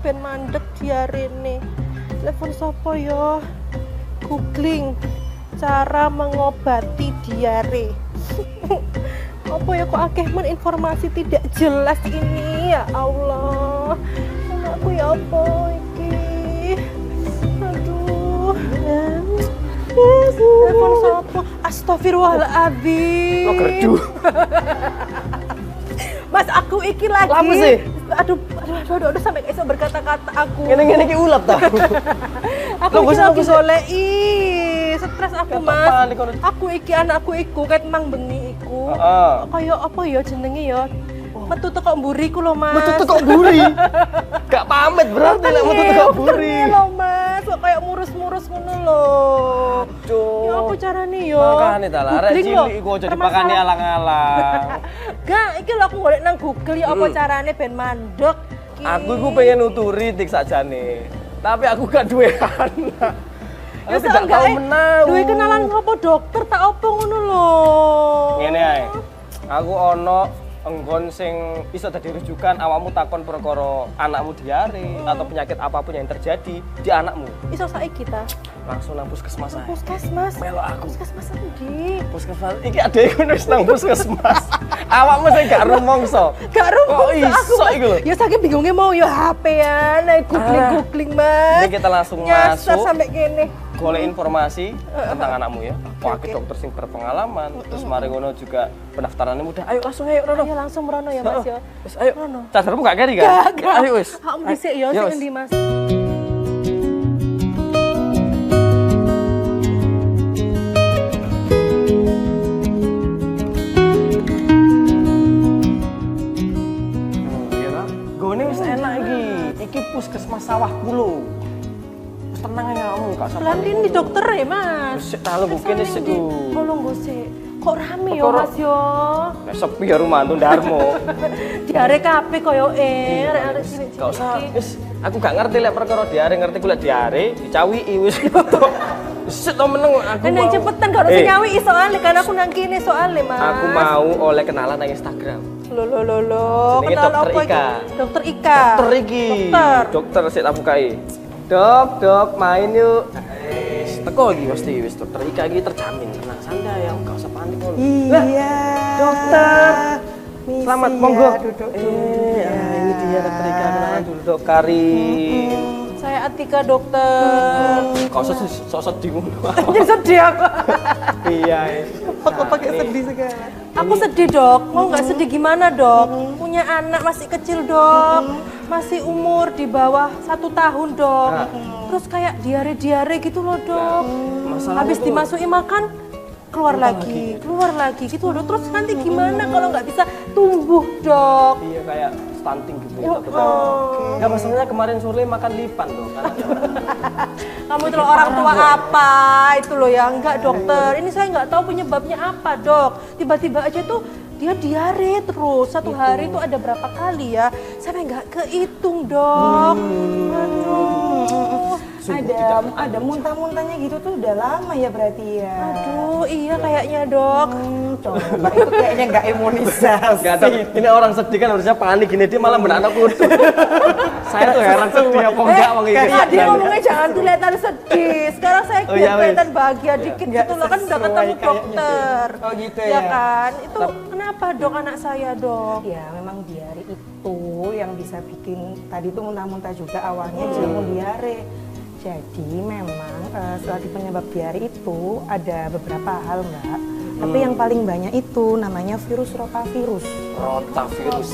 ben mandek diarene. Telepon sopo yo? Googling cara mengobati diare. Apa ya kok akeh men informasi tidak jelas ini ya Allah. Anakku ya apa iki? Aduh. Telepon sopo? Astagfirullahaladzim. Lo gerdu. Mas aku iki lagi. Apa sih? Aduh, sampai gak bisa berkata-kata aku. Ngene iki ulap ta. Aku iki lagi goleki. Stres aku, Mas. Aku iki anakku iku ket mang bengi iku. Kayak apa ya jenenge ya? Metu teko mburiku lho, Mas. Metu teko mburi. Gak pamit berarti lek metu teko mburi. Lho, Mas. Kok kayak murus-murus ngono lho. Aduh. Ya apa carane yo? Makane ta lah, arek cilik iku aja dipakani alang-alang. Gak, iki lho aku golek nang Google ya apa carane ben mandek. Aku iku pengen nuturi tik sakjane. Tapi aku gak duwe anak. Aku tidak tahu menau. Duwe kenalan apa dokter tak apa ngono lho. Ngene ae. Aku ono enggon sing iso dadi rujukan awakmu takon perkara anakmu diare atau penyakit apapun yang terjadi di anakmu. Iso saiki ta? Langsung nang puskesmas ae. Puskesmas. Melo aku. Puskesmas endi? Puskesmas iki adekku wis nang puskesmas. Awakmu sing gak rumangsa. Gak rumangsa aku. Iso iku lho. Ya saking bingungnya mau ya HP-an, googling Mas. Ini kita langsung Nyasar masuk. sampai kene. Golek informasi tentang anakmu ya. Wah, okay. Dokter sing berpengalaman. Terus mari ngono juga pendaftarannya mudah. Ayo langsung ayo Rono. Ayo langsung Rono ya Mas ya. Wis ayo. Rono. Cadarmu gak keri kan? Gak. Ayo wis. Kamu dhisik ya sing endi Mas. Gone wis enak iki. Iki puskesmas Sawah Kulo. Tenang ya kamu, Kak. Lan ini dokter ya, Mas. Wis talu mungkin wis iku. Tolong go sik. Kok rame ya, Mas yo? Nek sepi ya rumah Darmo. Diare kabeh koyo arek cilik-cilik. Gak usah, wis aku gak ngerti lek perkara diare, ngerti ku lek diare dicawiki wis. Wis to meneng aku. Nek cepetan gak usah nyawiki soalnya kan aku nang kene soalnya, Mas. Aku mau oleh kenalan nang Instagram. Lo. Jenenge Kenal Dokter apa Ika. iki? Dokter Ika. Dokter iki. Dokter sik tak bukai. Dok, main yuk. Teko iki pasti wis Dokter Ika iki terjamin. Tenang santai ya, enggak usah panik ngono. Iya. Dokter. Selamat monggo. Duduk. Ini dia Dokter Ika, kenalan dulu Dok Karin. Saya Atika dokter. Kau sok sedih ngono. Jadi sedih aku. Iya. Kok pakai sedih sekarang? Aku sedih dok. Mau nggak sedih gimana dok? Punya anak masih kecil dok. Masih umur di bawah 1 tahun dok. Terus kayak diare gitu loh dok. Habis dimasuki makan keluar lagi gitu loh. Terus nanti gimana kalau nggak bisa tumbuh dok? Iya kayak stunting gitu. Enggak masalahnya kemarin sore makan lipan dong. Kamu itu loh orang tua apa itu loh ya? Enggak dokter, ini saya nggak tahu penyebabnya apa dok. Tiba-tiba aja tuh dia diare terus. Satu hari itu ada berapa kali ya? Sampai nggak kehitung dok. Aduh. Ada muntah-muntahnya gitu tuh udah lama ya berarti ya. Aduh iya kayaknya dok. Coba itu kayaknya nggak imunisasi. Enggak tahu. Ini orang sedih kan harusnya panik gini dia malah benak kudu. Saya tuh heran sedih apa enggak wong iki. Dia ngomongnya jangan kelihatan sedih. Sekarang saya kelihatan bahagia dikit gitu loh kan udah ketemu dokter. Oh gitu ya. ya. Kan? Itu kenapa dok anak saya dok? Ya memang diare itu yang bisa bikin tadi tuh muntah-muntah juga awalnya jamu diare. Jadi memang suatu penyebab diare itu ada beberapa hal mbak. Tapi yang paling banyak itu namanya virus rotavirus. Rotavirus.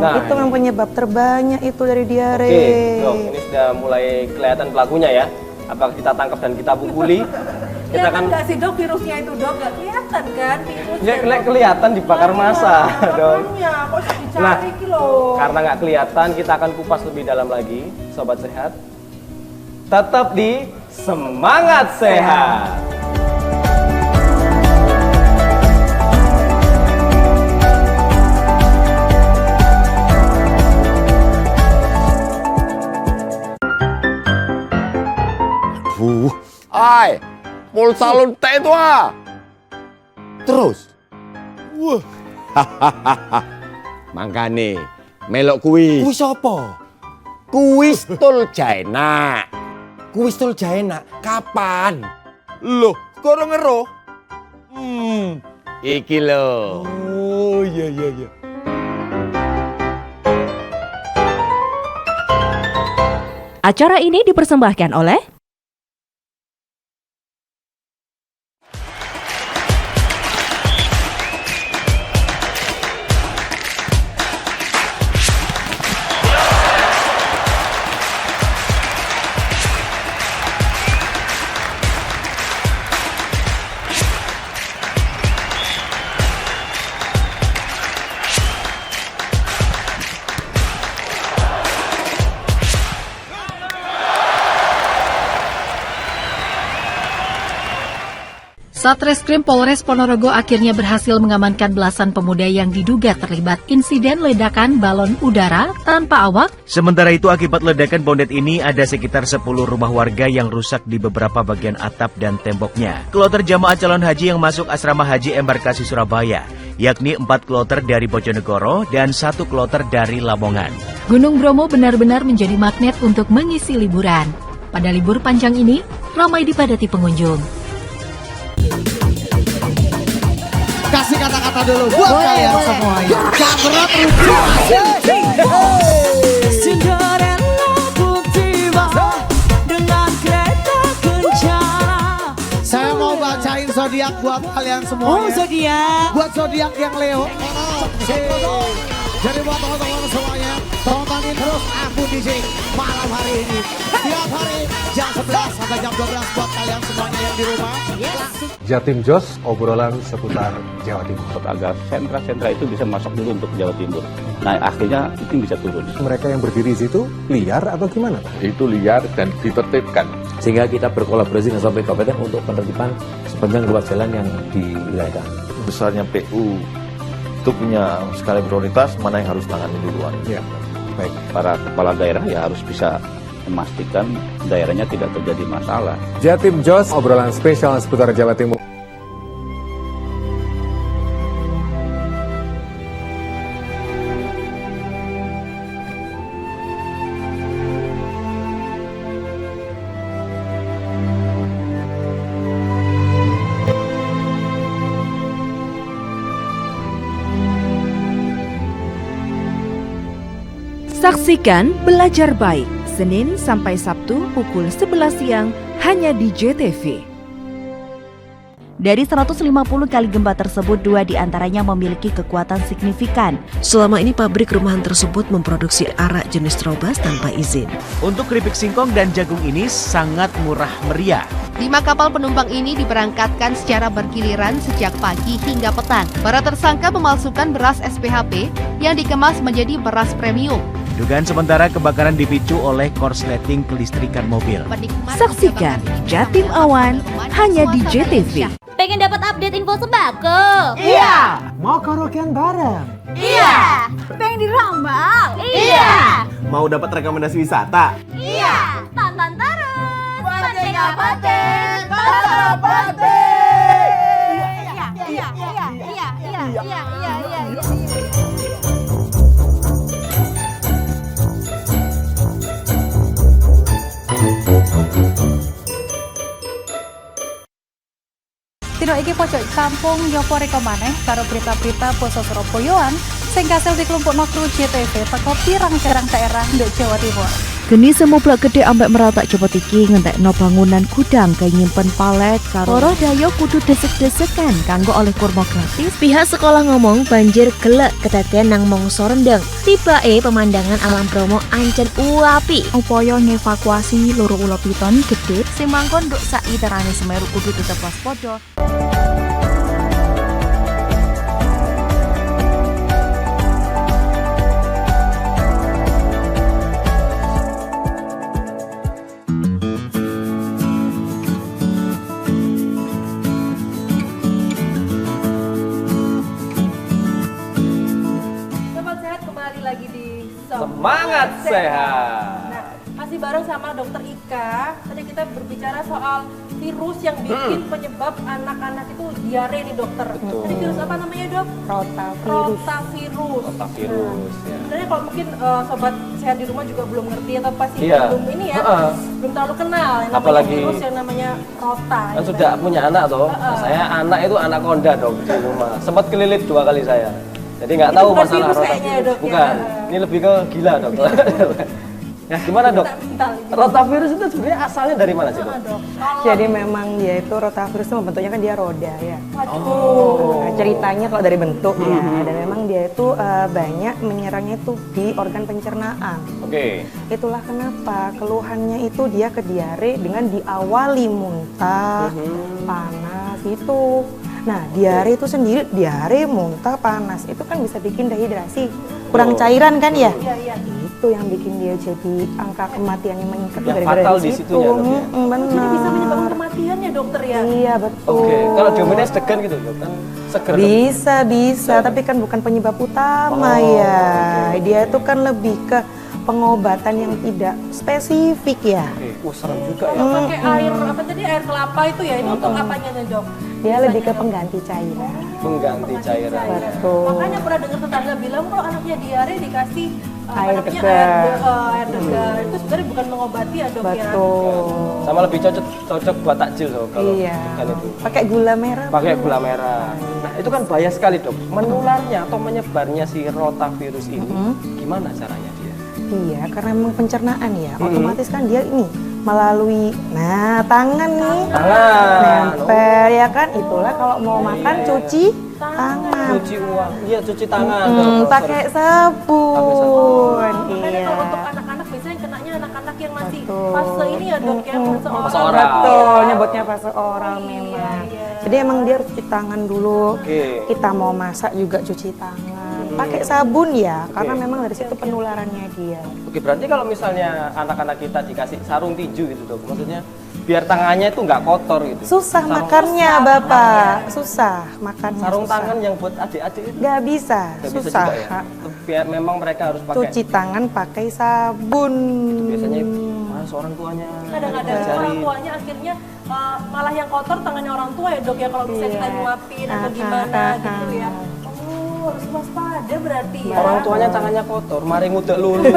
Nah, itu yang penyebab terbanyak itu dari diare. Oke, dok, ini sudah mulai kelihatan pelakunya ya. Apakah kita tangkap dan kita pukuli? Kita Kelihatan nggak sih dok virusnya itu dok? Nggak kelihatan kan virusnya? Ya, kelihatan dibakar massa, dok. Makanya, kok bisa dicari Nah, loh. karena nggak kelihatan, kita akan kupas lebih dalam lagi, sobat sehat. Tetap di Semangat Sehat. Ai, pulsa lontek itu ah. Terus. Wah. Mangkane melok kuwi. Kuwi sapa? Kuwistul Jaena. Kuwistul Jaena kapan? Loh, gorong ngeroh. Iki lho. Oh, iya. Acara ini dipersembahkan oleh Satreskrim Polres Ponorogo akhirnya berhasil mengamankan belasan pemuda yang diduga terlibat insiden ledakan balon udara tanpa awak. Sementara itu akibat ledakan bondet ini ada sekitar 10 rumah warga yang rusak di beberapa bagian atap dan temboknya. Kloter jamaah calon haji yang masuk asrama haji embarkasi Surabaya, yakni 4 kloter dari Bojonegoro dan 1 kloter dari Lamongan. Gunung Bromo benar-benar menjadi magnet untuk mengisi liburan. Pada libur panjang ini, ramai dipadati pengunjung. Kasih kata-kata dulu buat kalian semuanya. Gak berat Cinderella tiba dengan kereta kencana. Saya mau bacain zodiak buat kalian semuanya. Oh, zodiak. Buat zodiak yang Leo. Jadi buat teman-teman semuanya, tontonin terus aku DJ malam hari ini. Setiap hari jam 11 sampai jam 12 buat kalian semuanya yang di rumah. Jatim Jos, obrolan seputar Jawa Timur. Agar sentra-sentra itu bisa masuk dulu untuk Jawa Timur. Nah akhirnya itu bisa turun. Mereka yang berdiri di situ liar atau gimana? Itu liar dan ditertibkan. Sehingga kita berkolaborasi dengan sampai kabupaten untuk penertiban sepanjang ruas jalan yang di wilayah kami. Besarnya PU itu punya skala prioritas mana yang harus tangani duluan. Ya, baik. Para kepala daerah ya harus bisa memastikan daerahnya tidak terjadi masalah. Jatim Jos, obrolan spesial seputar Jawa Timur. Saksikan Belajar Baik, Senin sampai Sabtu pukul 11 siang hanya di JTV. Dari 150 kali gempa tersebut, 2 diantaranya memiliki kekuatan signifikan. Selama ini pabrik rumahan tersebut memproduksi arak jenis Trobas tanpa izin. Untuk keripik singkong dan jagung ini sangat murah meriah. 5 kapal penumpang ini diberangkatkan secara bergiliran sejak pagi hingga petang. Para tersangka memalsukan beras SPHP yang dikemas menjadi beras premium. Dugaan sementara kebakaran dipicu oleh korsleting kelistrikan mobil. Saksikan Jatim Awan hanya di JTV. Pengen dapat update info sembako? Iya. Mau karaokean bareng? Iya. Pengen dirambang? Iya. Mau dapat rekomendasi wisata? Iya. Tonton terus Merdeka Paten. Iya. Dino iki pojok kampung nyopo reko maneh karo berita-berita basa Surabayaan sing kasil dikelompokno kru JTV teko pirang-pirang daerah nduk Jawa Timur. Geni semublak gede ambek meratak cepet iki ngentekno bangunan gudang kaya nyimpen palet karo para dayo kudu desek-desekan kanggo oleh kurma gratis. Pihak sekolah ngomong banjir gelek kedadean nang mangsa rendeng. Tibake pemandangan alam Bromo ancen uapi. Upaya ngevakuasi loro ula piton gede sing mangkon nduk sak iterane Semeru kudu tetep waspada. Semangat sehat. Nah, masih bareng sama Dokter Ika. Tadi kita berbicara soal virus yang bikin penyebab anak-anak itu diare nih dokter. Betul. Tadi virus apa namanya dok? Rotavirus. Rotavirus. Rotavirus. Nah, sebenarnya kalau mungkin sobat sehat di rumah juga belum ngerti atau pasti Iya. belum ini ya, belum terlalu kenal yang namanya Apalagi- virus yang namanya rota. Kan sudah punya anak toh. Saya anak itu anak konda dok di rumah. Sempat kelilit 2 kali saya. Jadi nggak Itu tahu bukan masalah virus rota. kayaknya ya, Dok, ya? Bukan. Ini lebih ke gila dok. Ya gimana dok? Rotavirus itu sebenarnya asalnya dari mana sih dok? Jadi memang dia itu rotavirus itu bentuknya kan dia roda ya. Oh. Nah, ceritanya kalau dari bentuknya dan memang dia itu banyak menyerangnya itu di organ pencernaan. Oke. Itulah kenapa keluhannya itu dia ke diare dengan diawali muntah, panas itu. Nah, diare itu sendiri, diare, muntah, panas itu kan bisa bikin dehidrasi, kurang cairan kan ya? Itu yang bikin dia jadi angka kematiannya meningkat Yang gara-gara fatal di di situ. situ ya, Dok, ya? Benar. Jadi bisa menyebabkan kematian ya dokter ya? Iya betul. Oke. Kalau diomenes degan gitu dok kan seger. Dok. Bisa, tapi kan bukan penyebab utama ya. Dia itu kan lebih ke pengobatan yang tidak spesifik ya. Oke. Serem juga ya. Kalau pakai air apa tadi air kelapa itu ya itu untuk apanya nih dok? Dia lebih ke pengganti cairan. Pengganti cairan. Betul. Makanya pernah dengar tetangga bilang kalau anaknya diare dikasih Air namanya, degan. air degan. Itu sebenarnya bukan mengobati ya dok ya? Betul. Sama lebih cocok buat takjil dok kalau Iya. degan itu. Pakai gula merah. Pakai gula merah. Nah itu kan bahaya sekali dok. Menularnya atau menyebarnya si rotavirus ini gimana caranya dia? Iya, karena memang pencernaan ya. Otomatis kan dia ini melalui tangan nih. Tangan. Nempel ya kan. Itulah kalau mau makan cuci tangan. Cuci uang. Iya cuci tangan. Pakai sabun. Makanya Iya. kalau untuk anak-anak biasanya yang kenanya anak-anak yang masih fase ini ya dok ya fase oral. Fase oral. Betul, nyebutnya fase oral memang. Jadi emang dia harus cuci tangan dulu. Oke. Kita mau masak juga cuci tangan. Pakai sabun ya, karena memang dari situ penularannya dia. Oke berarti kalau misalnya anak-anak kita dikasih sarung tinju gitu dok, maksudnya biar tangannya itu nggak kotor gitu. Susah makannya Bapak, susah makannya. Sarung susah. tangan yang buat adik-adik itu Nggak bisa, nggak bisa susah. juga ya. Biar memang mereka harus pakai. Cuci tangan pakai sabun. Biasanya malas orang tuanya. Kadang-kadang orang tuanya akhirnya malah yang kotor tangannya orang tua ya dok ya kalau misalnya kita nyuapin atau gimana gitu ya. Oh harus waspada berarti ya. Orang tuanya tangannya kotor, mari ngudek lulu.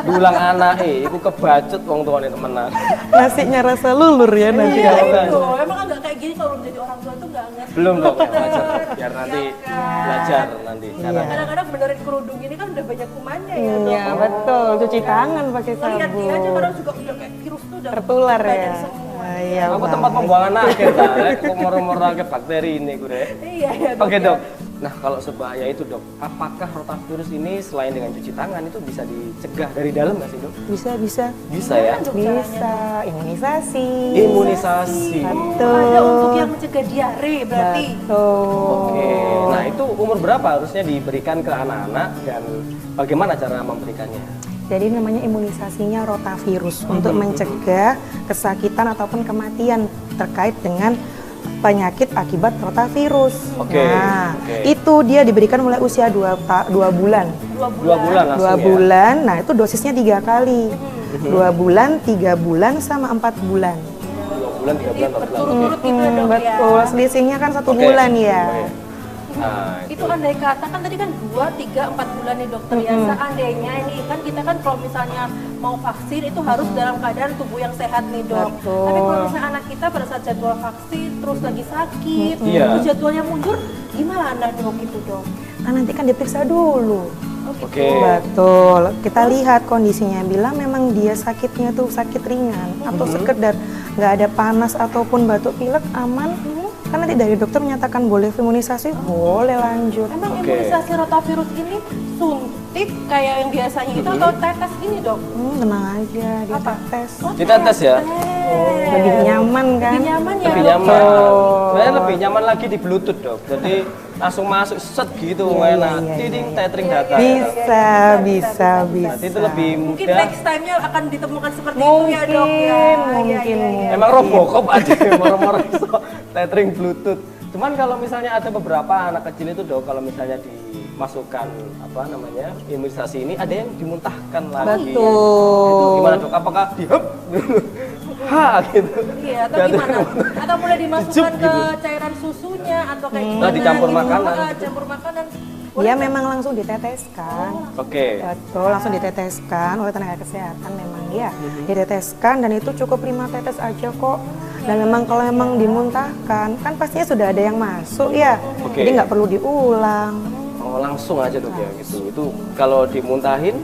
Dulang anak iku kebacut wong tuane temenan. Nasinya rasa lulur ya nanti. Iya itu, emang agak kayak gini kalau menjadi orang tua tuh nggak ngerti. Belum dong ya, wajar. Biar nanti belajar nanti cara. Kadang-kadang benerin kerudung ini kan udah banyak kumannya ya dok. Iya betul, cuci tangan pakai Lihat dia aja sabun. kadang juga udah kayak virus tuh udah Tertular badan ya. semua. Iya. Aku tempat pembuangan akhir ta, kok moro-moro akeh bakteri ini gue. Iya ya Oke ya. dok. Nah kalau sebahaya itu dok, apakah rotavirus ini selain dengan cuci tangan itu bisa dicegah dari dalam nggak sih dok? Bisa, bisa. Bisa ya? Bisa, imunisasi. Imunisasi. Betul. Ada untuk yang mencegah diare berarti. Betul. Oke, nah itu umur berapa harusnya diberikan ke anak-anak dan bagaimana cara memberikannya? Jadi namanya imunisasinya rotavirus untuk mencegah kesakitan ataupun kematian terkait dengan penyakit akibat rotavirus. Oke, Nah, oke. itu dia diberikan mulai usia 2 bulan. 2 bulan langsung 2 ya? bulan, nah itu dosisnya 3 kali. 2 bulan, 3 bulan, sama 4 bulan. 2 bulan, 3 bulan, 4 bulan. Berturut-turut gitu ya dok ya. Betul, selisihnya kan 1 Oke. bulan ya. Nah, Itu andai kata kan tadi kan 2, 3, 4 bulan nih dokter ya. Seandainya ini kan kita kan kalau misalnya mau vaksin itu harus dalam keadaan tubuh yang sehat nih dok. Betul. Tapi kalau misalnya anak kita pada saat jadwal vaksin terus lagi sakit, Iya. terus jadwalnya mundur, gimana dok itu dok? Nah, nanti kan diperiksa dulu. Oke. Betul. Kita lihat kondisinya. Bilang memang dia sakitnya tuh sakit ringan atau sekedar nggak ada panas ataupun batuk pilek aman. Kan nanti dari dokter menyatakan boleh imunisasi, boleh lanjut. Emang imunisasi rotavirus ini suntik kayak yang biasanya itu atau tetes ini dok? Tenang aja, dia tes. Ditetes ya? Lebih nyaman kan? Lebih nyaman ya Lebih dok? nyaman. Sebenarnya lebih nyaman lagi di Bluetooth dok. Jadi langsung masuk set gitu, enak. Tiding, tethering data. Bisa, bisa, bisa. Berarti itu lebih Mungkin mudah. next time-nya akan ditemukan seperti itu ya dok ya. Mungkin. Emang Robocop aja moro-moro iso tethering Bluetooth. Cuman kalau misalnya ada beberapa anak kecil itu dok, kalau misalnya dimasukkan apa namanya imunisasi ini, ada yang dimuntahkan lagi. Betul. Itu gimana dok? Apakah dihep? Ha gitu. Iya, atau gimana? Atau mulai dimasukkan ke cairan susunya atau kayak gimana? Nah, dicampur gitu. makanan. Campur makanan. Dia memang langsung diteteskan. Oke. Betul, langsung diteteskan oleh tenaga kesehatan memang ya. Diteteskan dan itu cukup 5 tetes aja kok. Dan memang kalau memang dimuntahkan, kan pastinya sudah ada yang masuk ya. Oke. Jadi nggak perlu diulang. Oh, langsung aja dok ya gitu. Itu kalau dimuntahin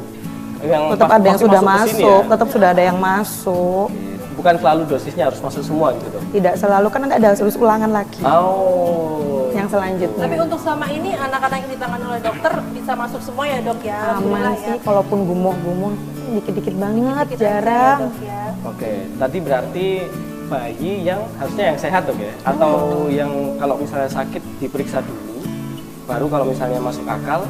yang Tetap ada yang pasti sudah ke sini masuk, ya? tetap sudah ada yang masuk. Bukan selalu dosisnya harus masuk semua gitu dok. Tidak selalu, kan nanti ada harus ulangan lagi. Oh. Yang selanjutnya. Tapi untuk selama ini anak-anak yang ditangani oleh dokter bisa masuk semua ya dok ya? Aman Alhamdulillah sih, ya. kalaupun gumuh-gumuh dikit-dikit banget, jarang. Oke, tadi berarti bayi yang harusnya yang sehat dok ya? Atau yang kalau misalnya sakit diperiksa dulu, baru kalau misalnya masuk akal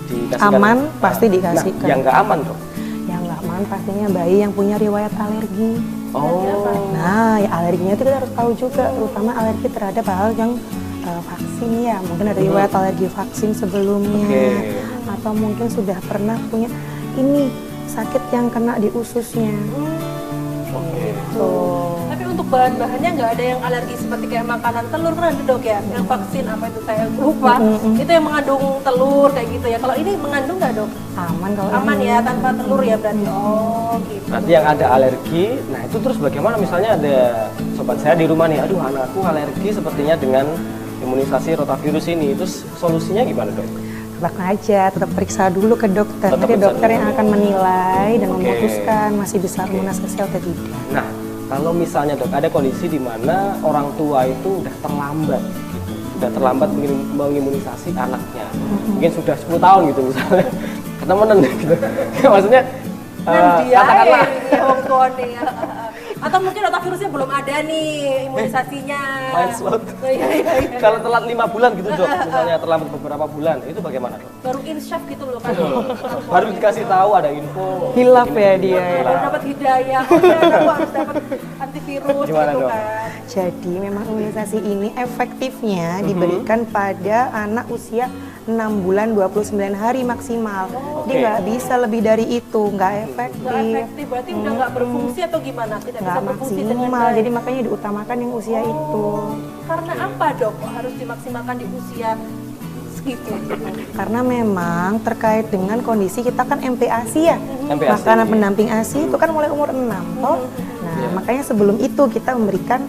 dikasihkan. Aman, pasti dikasihkan. Nah, yang nggak aman dok? Yang nggak aman pastinya bayi yang punya riwayat alergi. Oh. Nah, ya alerginya itu kita harus tahu juga, terutama alergi terhadap hal yang vaksin ya. Mungkin ada riwayat alergi vaksin sebelumnya, atau mungkin sudah pernah punya ini sakit yang kena di ususnya. Tapi untuk bahan-bahannya nggak ada yang alergi seperti kayak makanan telur kan ada dok ya? Yang vaksin apa itu saya lupa. Itu yang mengandung telur kayak gitu ya. Kalau ini mengandung nggak dok? Aman kalau aman ini. ya, tanpa telur ya berarti. Oh gitu. Berarti yang ada alergi, nah itu terus bagaimana misalnya ada sobat saya di rumah nih, aduh anakku alergi sepertinya dengan imunisasi rotavirus ini, terus solusinya gimana dok? Tenang aja, tetap periksa dulu ke dokter. Tetap Nanti periksa dokter dulu. yang akan menilai dan Oke. memutuskan masih bisa imunisasi atau tidak. Nah, kalau misalnya dok ada kondisi di mana orang tua itu udah terlambat, gitu, udah terlambat mengimunisasi anaknya, mungkin sudah 10 tahun gitu misalnya, ketemenan gitu, maksudnya katakanlah ya wong tuane ya. Atau mungkin rotavirusnya belum ada nih imunisasinya. main slot. Iya. Kalau telat 5 bulan gitu dok, misalnya terlambat beberapa bulan, itu bagaimana dok? Baru insyaf gitu loh kan. Baru dikasih tahu ada info. Hilaf ya dia. Baru dapat hidayah. Oh, ternyata aku harus dapat antivirus Gimana, gitu Dok? kan. Jadi memang imunisasi ini efektifnya diberikan pada anak usia 6 bulan 29 hari maksimal. Dia nggak bisa lebih dari itu, nggak efektif. Nggak efektif, berarti udah nggak berfungsi atau gimana? Tidak bisa Nggak berfungsi dengan maksimal, baik. jadi makanya diutamakan yang usia itu. Karena apa dok? Kok harus dimaksimalkan di usia segitu? Karena memang terkait dengan kondisi kita kan MPASI ya, MPASI. makanan pendamping ASI itu kan mulai umur 6 toh. Nah makanya sebelum itu kita memberikan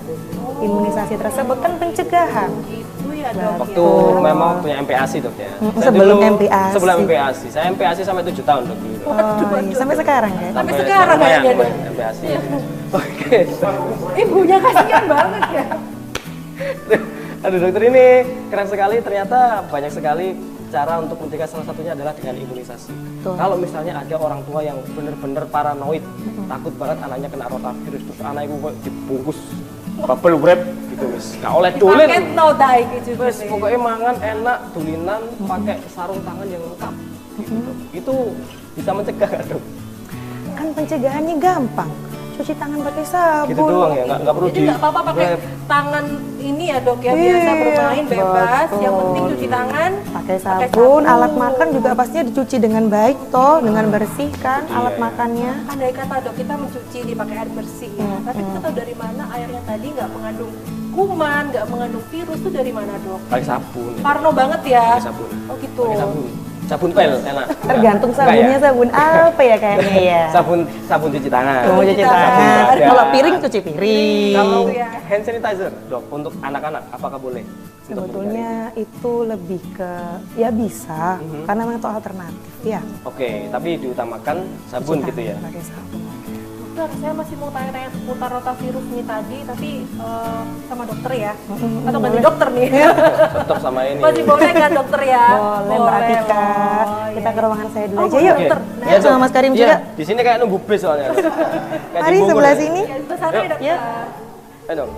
imunisasi tersebut kan pencegahan. Itu ya dok. Waktu memang punya MPASI dok ya. Saya Sebelum dulu- MPASI. Sebelum MPASI, saya MPASI sampai 7 tahun dok dulu. Oh, iya. Sampai sekarang ya? Sampai sekarang lumayan, kayaknya, lumayan, MPASI. Oke. Ibunya kasihan banget ya. Aduh dokter ini keren sekali, ternyata banyak sekali cara untuk mencegah, salah satunya adalah dengan imunisasi. Kalau misalnya ada orang tua yang benar-benar paranoid, takut banget anaknya kena rotavirus, terus anaknya kok dibungkus bubble wrap gitu wis. Gak oleh dolen. Paket no dai gitu. Wis pokoknya mangan enak, tulinan, pakai sarung tangan yang lengkap. Gitu. Itu bisa mencegah nggak dok? Kan pencegahannya gampang, cuci tangan pakai sabun. Gitu doang ya, nggak perlu Jadi nggak apa-apa pakai tangan ini ya dok ya, biasa bermain bebas. Yang penting cuci tangan. Pakai sabun, alat makan juga pastinya dicuci dengan baik toh, dengan bersih kan alat Iya. makannya. Andai kata dok kita mencuci ini pakai air bersih ya, tapi kita tahu dari mana airnya tadi nggak mengandung kuman, nggak mengandung virus, itu dari mana dok? Pakai sabun. Parno banget ya. Pakai sabun. Oh gitu. Pakai sabun. Sabun pel enak. Tergantung Enggak sabunnya ya? sabun apa ya kayaknya ya. Sabun cuci tangan. Mau cuci tangan. Ada. Kalau piring cuci piring. Kalau hand sanitizer, dok, untuk anak-anak apakah boleh? Sebetulnya itu lebih ke ya bisa, karena memang itu alternatif ya. Oke, tapi diutamakan sabun gitu ya. Pakai sabun. Dokter, saya masih mau tanya-tanya seputar rotavirus ini tadi, tapi sama dokter ya? Atau ganti boleh. dokter nih? Tetap sama ini. Masih boleh nggak dokter ya? Boleh Mbak Atika. Kita ke ruangan saya dulu aja boleh, yuk. dokter. Iya, Sama Mas Karim juga. Di sini kayak nunggu bis soalnya. Kayak Mari di Bogor sebelah ya. sini. Ya, di sana ya dokter. Ya. Ayo dong.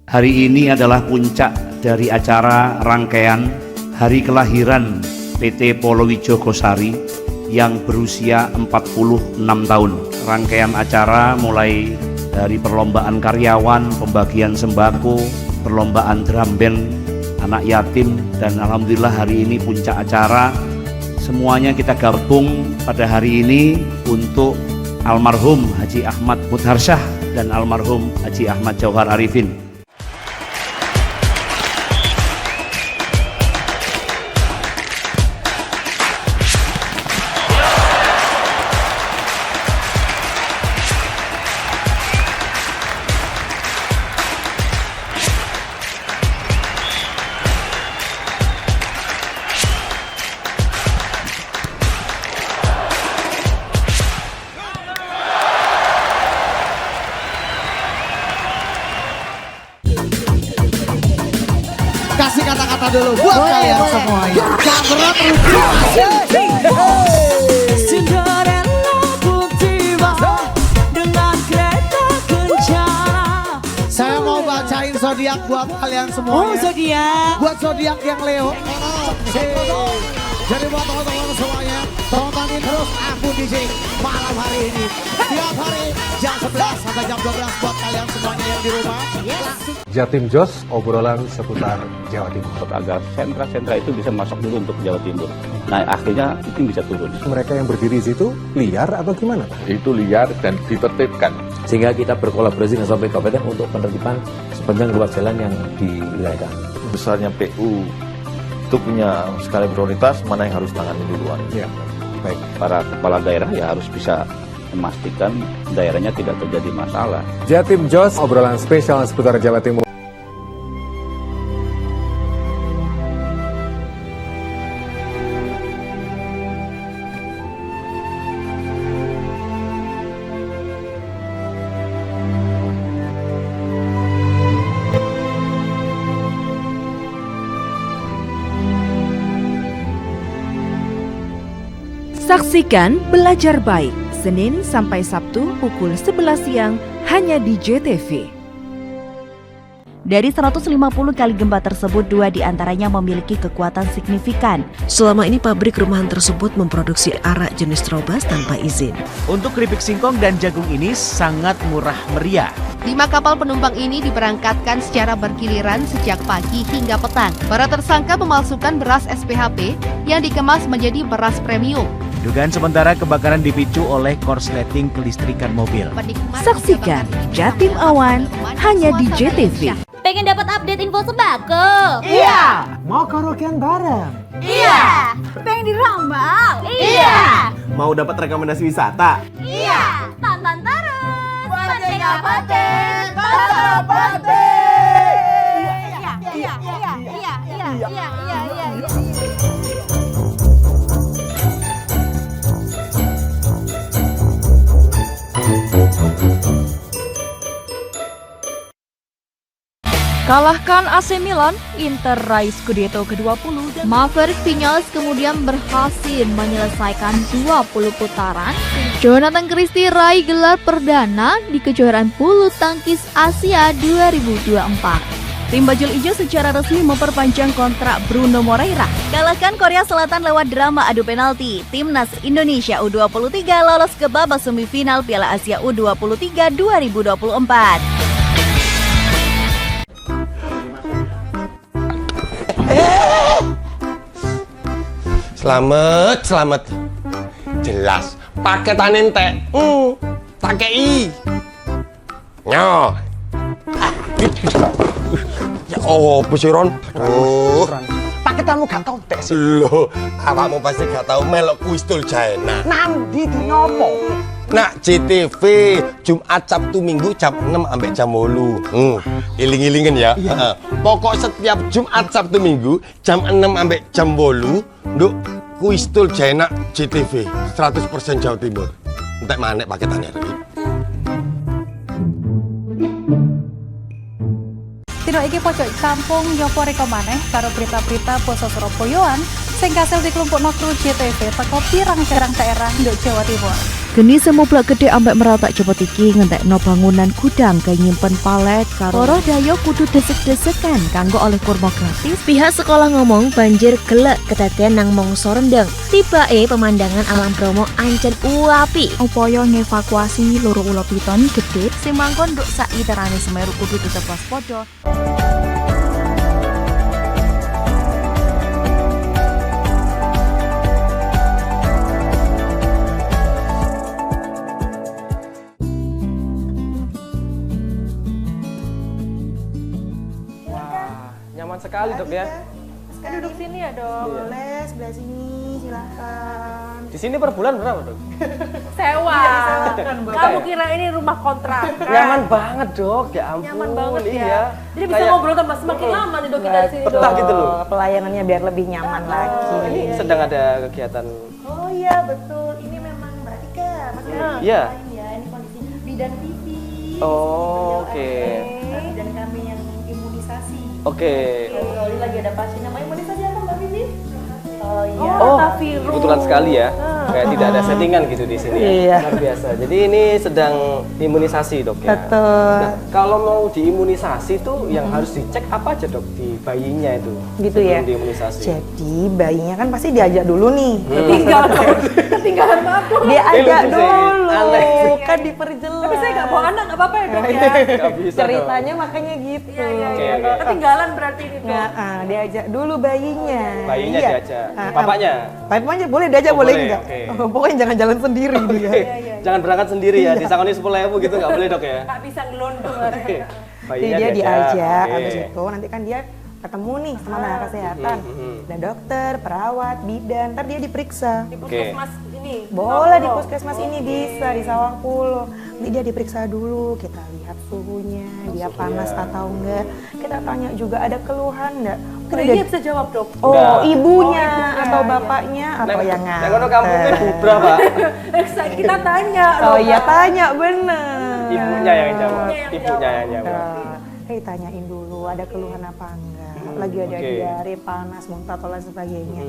Hari ini adalah puncak dari acara rangkaian hari kelahiran PT Polowijo Gosari yang berusia 46 tahun. Rangkaian acara mulai dari perlombaan karyawan, pembagian sembako, perlombaan drum band anak yatim, dan alhamdulillah hari ini puncak acara. Semuanya kita gabung pada hari ini untuk almarhum Haji Ahmad Mutharsyah dan almarhum Haji Ahmad Jauhar Arifin. Kasih kata-kata dulu buat kalian semuanya. Kamera Cinderella pun tiba dengan kereta kencana. Saya mau bacain zodiak buat kalian semuanya. Oh, zodiak. Buat zodiak yang Leo. Jadi buat teman-teman semuanya, tontonin terus Aku DJ malam hari ini. Tiap hari jam 11 sampai jam 12 buat kalian semuanya yang di rumah. Jatim Jos, obrolan seputar Jawa Timur. Agar sentra-sentra itu bisa masuk dulu untuk Jawa Timur. Nah akhirnya itu bisa turun. Mereka yang berdiri di situ liar atau gimana? Itu liar dan ditertibkan. Sehingga kita berkolaborasi dengan sampai KPT untuk penertiban sepanjang ruas jalan yang di wilayah. Besarnya PU itu punya skala prioritas mana yang harus tangani duluan. Ya, baik. Para kepala daerah ya harus bisa memastikan daerahnya tidak terjadi masalah. Jatim Jos, obrolan spesial seputar Jawa Timur. Saksikan Belajar Baik, Senin sampai Sabtu pukul 11 siang hanya di JTV. Dari 150 kali gempa tersebut, 2 diantaranya memiliki kekuatan signifikan. Selama ini pabrik rumahan tersebut memproduksi arak jenis Trobas tanpa izin. Untuk keripik singkong dan jagung ini sangat murah meriah. 5 kapal penumpang ini diberangkatkan secara bergiliran sejak pagi hingga petang. Para tersangka memalsukan beras SPHP yang dikemas menjadi beras premium. Dugaan sementara kebakaran dipicu oleh korsleting kelistrikan mobil. Saksikan Jatim Awan hanya di JTV. Pengen dapat update info sembako? Iya. Mau karaokean bareng? Iya. Pengen dirambang? Iya. Mau dapat rekomendasi wisata? Iya. Tonton terus Merdeka Paten. Iya. Kalahkan AC Milan, Inter raih Scudetto ke-20 dan Maverick Vinales kemudian berhasil menyelesaikan 20 putaran. Jonathan Christie raih gelar perdana di kejuaraan bulu tangkis Asia 2024. tim Bajul Ijo secara resmi memperpanjang kontrak Bruno Moreira. Kalahkan Korea Selatan lewat drama adu penalti. Timnas Indonesia U23 lolos ke babak semifinal Piala Asia U23 2024. Selamat. Jelas, paketan ente. Tak kei. Nyo. Ya Ron. Paketanmu gak tau tek sih. Loh, awakmu pasti gak tau melok Kuistul Jaena. Nanti di nyopo. Nak JTV Jumat Sabtu Minggu jam 6 sampai jam 8. Iling-ilingen ya. Pokok setiap Jumat Sabtu Minggu jam 6 sampai jam 8 nduk Kuistul Jaena JTV 100% Jawa Timur. Entek manek paketannya iki. Tino iki pojok kampung nyopo reko maneh karo berita-berita poso Surabayaan sing kasil dikelompokno kru JTV teko pirang-pirang daerah nduk Jawa Timur. Geni semoblak gede ambek meratak cepot iki ngentekno bangunan gudang kaya nyimpen palet karo Loro Dayo kudu desek-desekan kanggo oleh kurma gratis. Pihak sekolah ngomong banjir gelek kedadean nang mangsa rendeng. Tibake pemandangan alam Bromo ancen uapi. Upaya ngevakuasi loro ulo piton gede sing mangkon nduk sak iterane Semeru kudu tetep waspada. nyaman sekali dok ya. Kan duduk sini ya dok. Boleh sebelah sini, silakan. Di sini per bulan berapa dok? Sewa. Kamu kira ini rumah kontrak? Nyaman banget dok, ya ampun. Nyaman banget ya. Iya. Jadi bisa ngobrol tambah semakin lama nih dok kita di sini dok. Betah gitu loh. Pelayanannya biar lebih nyaman lagi. Ini sedang ada kegiatan. Oh iya betul, ini memang Mbak Tika, Mas Kevin. Iya. Ya, ini kondisi bidan TV. Oh, oke. Dan kami yang imunisasi. Oke. Ini lagi ada pasien yang mau imunisasi apa Mbak Vivi? Oh iya. Oh, kebetulan sekali ya. Kayak tidak ada settingan gitu di sini ya. Iya. Luar biasa. Jadi ini sedang imunisasi dok ya. Betul. Nah, kalau mau diimunisasi tuh yang harus dicek apa aja dok di bayinya itu? Gitu ya. Sebelum diimunisasi. Jadi bayinya kan pasti diajak dulu nih. Ketinggalan maaf dok. Diajak dulu. Aneh. Kan diperjelas. Tapi saya nggak bawa anak, nggak apa-apa ya dok ya. Nggak bisa dong. Ceritanya makanya gitu. Iya. Ketinggalan berarti ini dok. Nah, diajak dulu bayinya. Bayinya Iya. diajak. Bapaknya? Bapaknya boleh diajak, Oh, boleh boleh, enggak? oke. Pokoknya jangan jalan sendiri dia. Jangan berangkat sendiri ya. Disangoni 10.000 gitu nggak boleh dok ya. Nggak bisa ngelondong. Oke. Jadi Bayinya dia diajak, Oke. habis itu nanti kan dia ketemu nih sama tenaga kesehatan. Ada dokter, perawat, bidan, ntar dia diperiksa. Di puskesmas ini. Boleh di puskesmas ini bisa, di Sawangpulo. Nanti dia diperiksa dulu, kita lihat suhunya, dia panas atau enggak. Kita tanya juga ada keluhan enggak. Mungkin dia bisa jawab dok. Oh, Enggak. ibunya atau bapaknya atau yang Yang ngono kampungnya bubra pak. Kita tanya. Oh iya tanya bener. Ibunya yang jawab. Ibunya yang jawab. Tanyain dulu ada keluhan apa enggak. Lagi ada Oke. diare, panas, muntah atau lain sebagainya.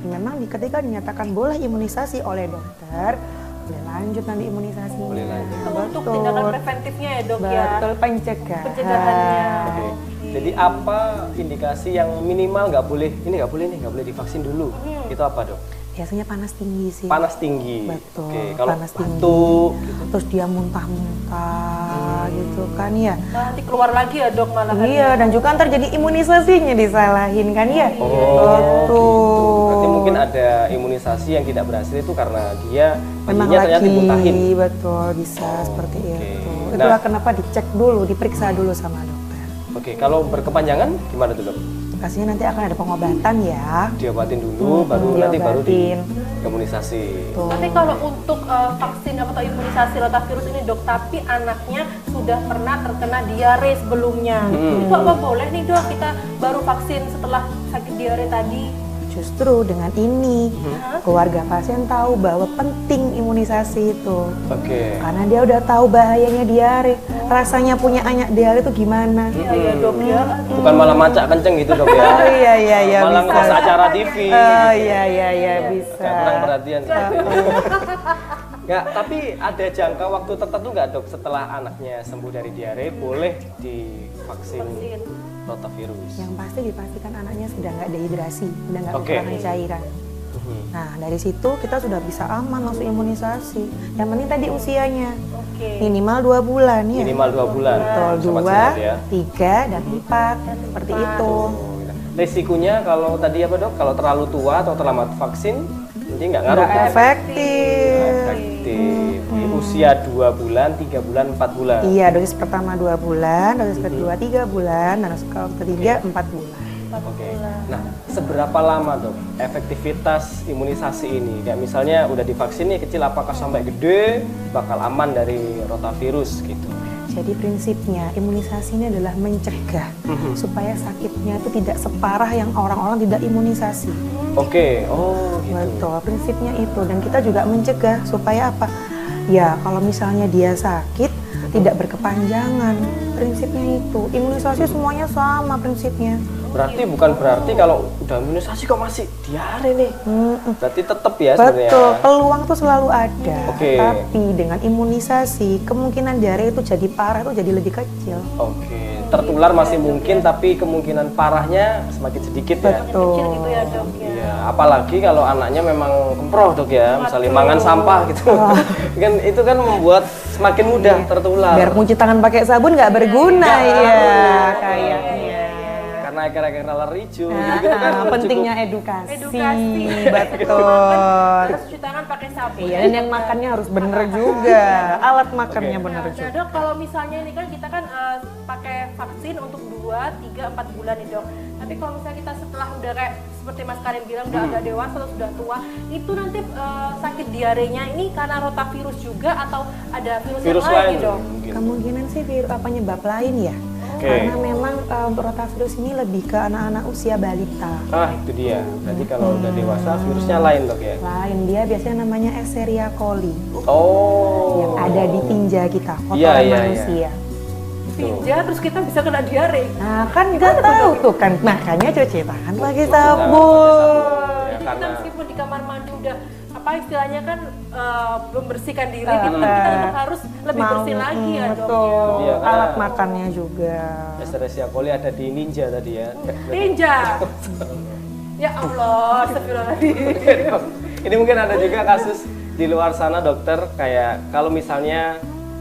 Memang ketika dinyatakan boleh imunisasi oleh dokter, boleh lanjut nanti imunisasinya. Boleh lanjut. Untuk tindakan preventifnya ya dok ya. Betul, pencegahan. Pencegahannya. Oke. Jadi apa indikasi yang minimal nggak boleh? Ini nggak boleh nih, nggak boleh divaksin dulu. Itu apa dok? Biasanya panas tinggi sih. Panas tinggi. Betul. Oke. Kalau panas tinggi. batuk, Terus dia muntah-muntah gitu kan ya. Nanti keluar lagi ya dok malah. Iya, dan juga ntar jadi imunisasinya disalahin kan ya. Oh, Betul. berarti mungkin ada imunisasi yang tidak berhasil itu karena dia Memang bayinya ternyata lagi, dimuntahin. betul bisa seperti itu. Nah. Itulah kenapa dicek dulu, diperiksa dulu sama dokter. Oke, kalau berkepanjangan gimana tuh dok? Pastinya nanti akan ada pengobatan ya. Diobatin dulu, nanti baru diobatin. imunisasi. Tapi kalau untuk vaksin atau imunisasi rotavirus ini dok, tapi anaknya sudah pernah terkena diare sebelumnya, itu apa boleh nih dok kita baru vaksin setelah sakit diare tadi? Justru dengan ini keluarga pasien tahu bahwa penting imunisasi itu. Oke. Karena dia udah tahu bahayanya diare, rasanya punya anak diare itu gimana. Iya dok ya. Bukan malah macak kenceng gitu dok ya. Oh iya Malah bisa. ngeras acara TV. Oh iya bisa. Kayak kurang perhatian. Ya, tapi ada jangka waktu tertentu nggak dok setelah anaknya sembuh dari diare boleh divaksin rotavirus? Yang pasti dipastikan anaknya sudah nggak dehidrasi, sudah nggak Oke. kekurangan cairan. Nah dari situ kita sudah bisa aman langsung imunisasi. Yang penting tadi usianya minimal 2 bulan ya. Minimal 2 bulan. Betul, Sobat 2, sehat ya. 3, dan 4 seperti itu. Resikonya kalau tadi apa dok? Kalau terlalu tua atau terlambat vaksin, nanti nggak ngaruh. Nggak efektif. Di usia 2 bulan, 3 bulan, 4 bulan. Iya, dosis pertama 2 bulan, dosis kedua 3 bulan, dan dosis ketiga 4 bulan. Oke. Nah, seberapa lama dok efektivitas imunisasi ini? Kayak misalnya udah divaksin nih kecil, apakah sampai gede bakal aman dari rotavirus gitu? Jadi prinsipnya imunisasi ini adalah mencegah supaya sakitnya itu tidak separah yang orang-orang tidak imunisasi. Oke, oh gitu. Betul, prinsipnya itu. Dan kita juga mencegah supaya apa? Ya, kalau misalnya dia sakit tidak berkepanjangan. Prinsipnya itu. Imunisasi semuanya sama prinsipnya. Berarti bukan berarti kalau udah imunisasi kok masih diare nih. Berarti tetap ya sebenarnya. Betul, peluang tuh selalu ada. Oke. Tapi dengan imunisasi, kemungkinan diare itu jadi parah itu jadi lebih kecil. Oke. Tertular masih mungkin tapi kemungkinan parahnya semakin sedikit ya. Betul. Kecil gitu ya dok ya. Iya, apalagi kalau anaknya memang kemproh dok ya, misalnya mangan sampah gitu. Kan itu kan membuat semakin mudah tertular. Biar cuci tangan pakai sabun nggak berguna ya kayaknya. Karena akhir-akhir laler hijau gitu kan. Pentingnya cukup. edukasi. Betul. Terus cuci tangan pakai sabun. Iya, dan yang makannya harus bener juga. Alat makannya bener Nah juga. dok, kalau misalnya ini kan kita kan pakai vaksin untuk 2 2, 3, 4 bulan nih dok. Tapi kalau misalnya kita setelah udah kayak seperti Mas Karim bilang udah agak dewasa atau sudah tua, itu nanti sakit diarenya ini karena rotavirus juga atau ada virus yang lain dok? Kemungkinan sih penyebab lain ya. Karena memang rotavirus ini lebih ke anak-anak usia balita. Itu dia. Berarti kalau udah dewasa virusnya lain dok ya? Lain, dia biasanya namanya Escherichia coli. Yang ada di tinja kita, kotoran manusia. Tinja terus kita bisa kena diare. Nah kan nggak tahu tuh kan, makanya cuci tangan pakai sabun. Jadi kita meskipun di kamar mandi udah apa istilahnya kan membersihkan diri, kita tetap harus lebih bersih lagi ya dok. Betul. Alat makannya juga. Escherichia coli ada di ninja tadi ya. Ninja. Ya Allah, astagfirullahaladzim. Ini mungkin ada juga kasus di luar sana dokter, kayak kalau misalnya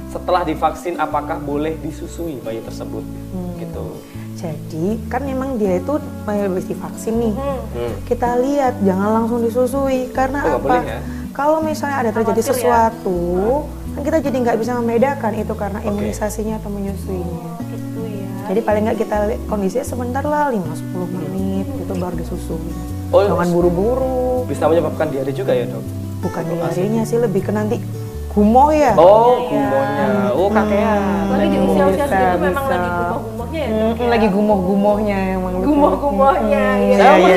setelah divaksin apakah boleh disusui bayi tersebut gitu. Jadi kan memang dia itu habis divaksin nih. Kita lihat jangan langsung disusui karena apa? Boleh, ya? Kalau misalnya ada terjadi sesuatu, kan kita jadi nggak bisa membedakan itu karena imunisasinya atau menyusuinya. Gitu ya. Jadi paling nggak kita kondisinya sebentar lah 5-10 menit itu baru disusui. Jangan buru-buru. Bisa menyebabkan diare juga ya dok? Bukan diarenya sih, lebih ke nanti gumoh ya. Gumohnya. Kakean. Lagi di usia-usia segitu memang lagi gumoh-gumohnya ya dok ya? Lagi gumoh-gumohnya emang. Gumoh-gumohnya.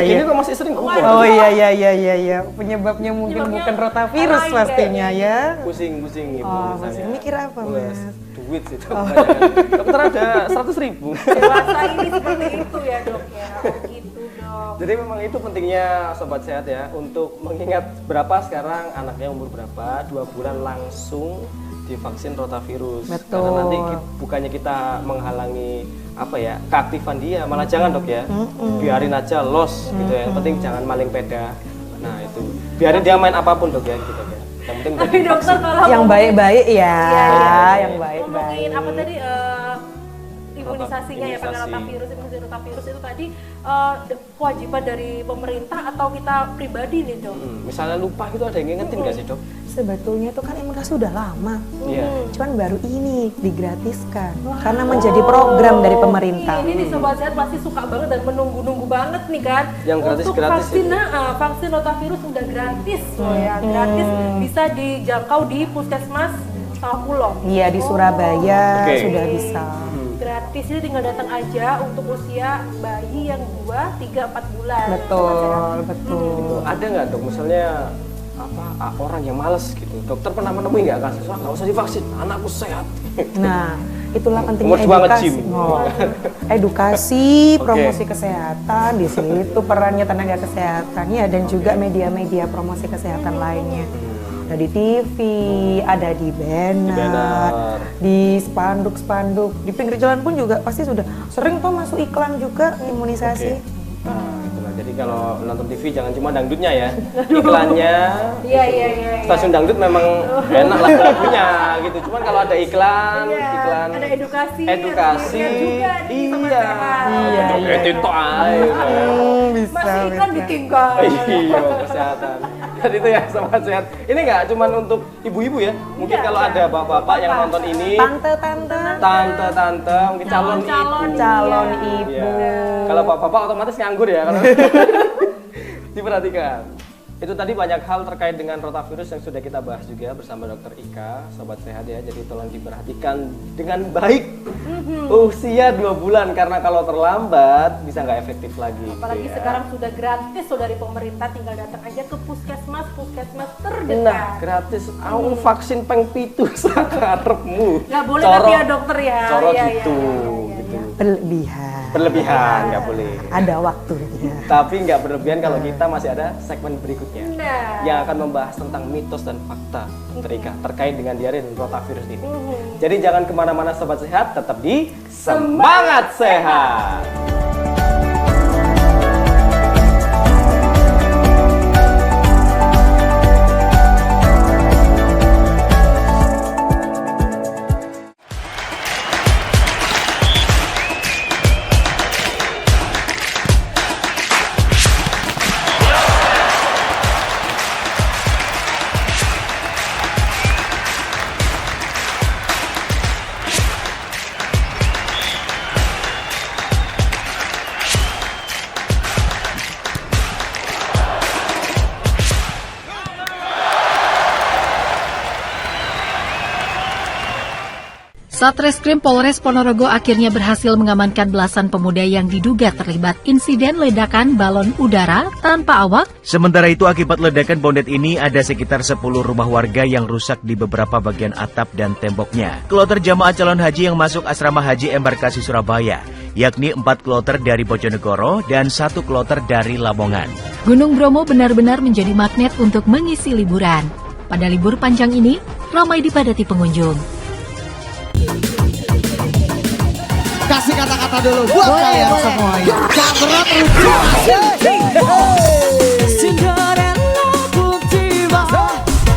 Ini kok masih sering gumoh. Oh iya. Penyebabnya mungkin bukan rotavirus pastinya ya. Pusing gitu misalnya. Mikir apa mas? Duit sih dok. Dokter ada 100.000. Dewasa ini seperti itu ya dok ya. Gitu dok. Jadi memang itu pentingnya Sobat Sehat ya, untuk mengingat berapa sekarang anaknya umur berapa, 2 bulan langsung divaksin rotavirus. Betul. Karena nanti bukannya kita menghalangi keaktifan dia, malah jangan dok ya. Biarin aja los gitu ya. Yang penting jangan maling peda. Nah itu, biarin dia main apapun dok ya gitu ya. Yang penting tapi dokter kalau yang baik-baik ya, yang baik-baik. Ngomongin apa tadi imunisasinya ya pada rotavirus, imunisasi rotavirus itu tadi kewajiban dari pemerintah atau kita pribadi nih dok? Misalnya lupa gitu, ada yang ngingetin nggak sih dok? Sebetulnya itu kan imunisasi udah lama, cuman baru ini digratiskan karena menjadi program dari pemerintah. Ini nih Sobat Sehat pasti suka banget dan menunggu-nunggu banget nih kan. Yang untuk vaksin, vaksin rotavirus udah gratis loh ya, gratis bisa dijangkau di puskesmas Sawah Iya di Surabaya sudah bisa. Gratis, ini tinggal datang aja untuk usia bayi yang 2, 3, 4 bulan. Betul. Ada nggak dok misalnya orang yang males gitu, dokter pernah menemui nggak kasus nggak usah divaksin, anakku sehat? Nah itulah pentingnya edukasi. Edukasi, promosi kesehatan, di situ perannya tenaga kesehatan ya, dan juga media-media promosi kesehatan lainnya. Ada di TV, ada di banner, di spanduk-spanduk, di pinggir jalan pun juga pasti sudah sering tuh masuk iklan juga imunisasi. Itulah. Jadi kalau nonton TV jangan cuma dangdutnya ya, iklannya. Iya. Stasiun dangdut memang enak lah lagunya gitu. Cuman kalau ada iklan, ada edukasi. Iya. Itu aja. Masih iklan bikin kan. Iya, kesehatan. Jadi itu ya Sobat Sehat. Ini nggak cuma untuk ibu-ibu ya. Mungkin kalau ada bapak-bapak yang nonton ini, tante-tante, mungkin calon ibu. Kalau bapak-bapak otomatis nganggur ya. Diperhatikan. Itu tadi banyak hal terkait dengan rotavirus yang sudah kita bahas juga bersama Dokter Ika, Sobat Sehat ya. Jadi tolong diperhatikan dengan baik usia 2 bulan, karena kalau terlambat bisa nggak efektif lagi. Apalagi gitu ya. sekarang sudah gratis dari pemerintah, tinggal datang aja ke puskesmas terdekat. Nah, gratis. Aku vaksin peng pitu sakarepmu. Nggak boleh nanti ya dokter ya. Coro ya, gitu. Berlebihan nggak boleh. Ada waktunya. Tapi nggak berlebihan kalau kita masih ada segmen berikutnya yang akan membahas tentang mitos dan fakta terkait dengan diare dan rotavirus ini. Jadi jangan kemana-mana Sobat Sehat, tetap di Semangat Sehat. Satreskrim Polres Ponorogo akhirnya berhasil mengamankan belasan pemuda yang diduga terlibat insiden ledakan balon udara tanpa awak. Sementara itu akibat ledakan bondet ini ada sekitar 10 rumah warga yang rusak di beberapa bagian atap dan temboknya. Kloter jamaah calon haji yang masuk asrama haji embarkasi Surabaya, yakni 4 kloter dari Bojonegoro dan 1 kloter dari Lamongan. Gunung Bromo benar-benar menjadi magnet untuk mengisi liburan. Pada libur panjang ini, ramai dipadati pengunjung. Kasih kata-kata dulu buat kalian semuanya. Gak berat Cinderella pun tiba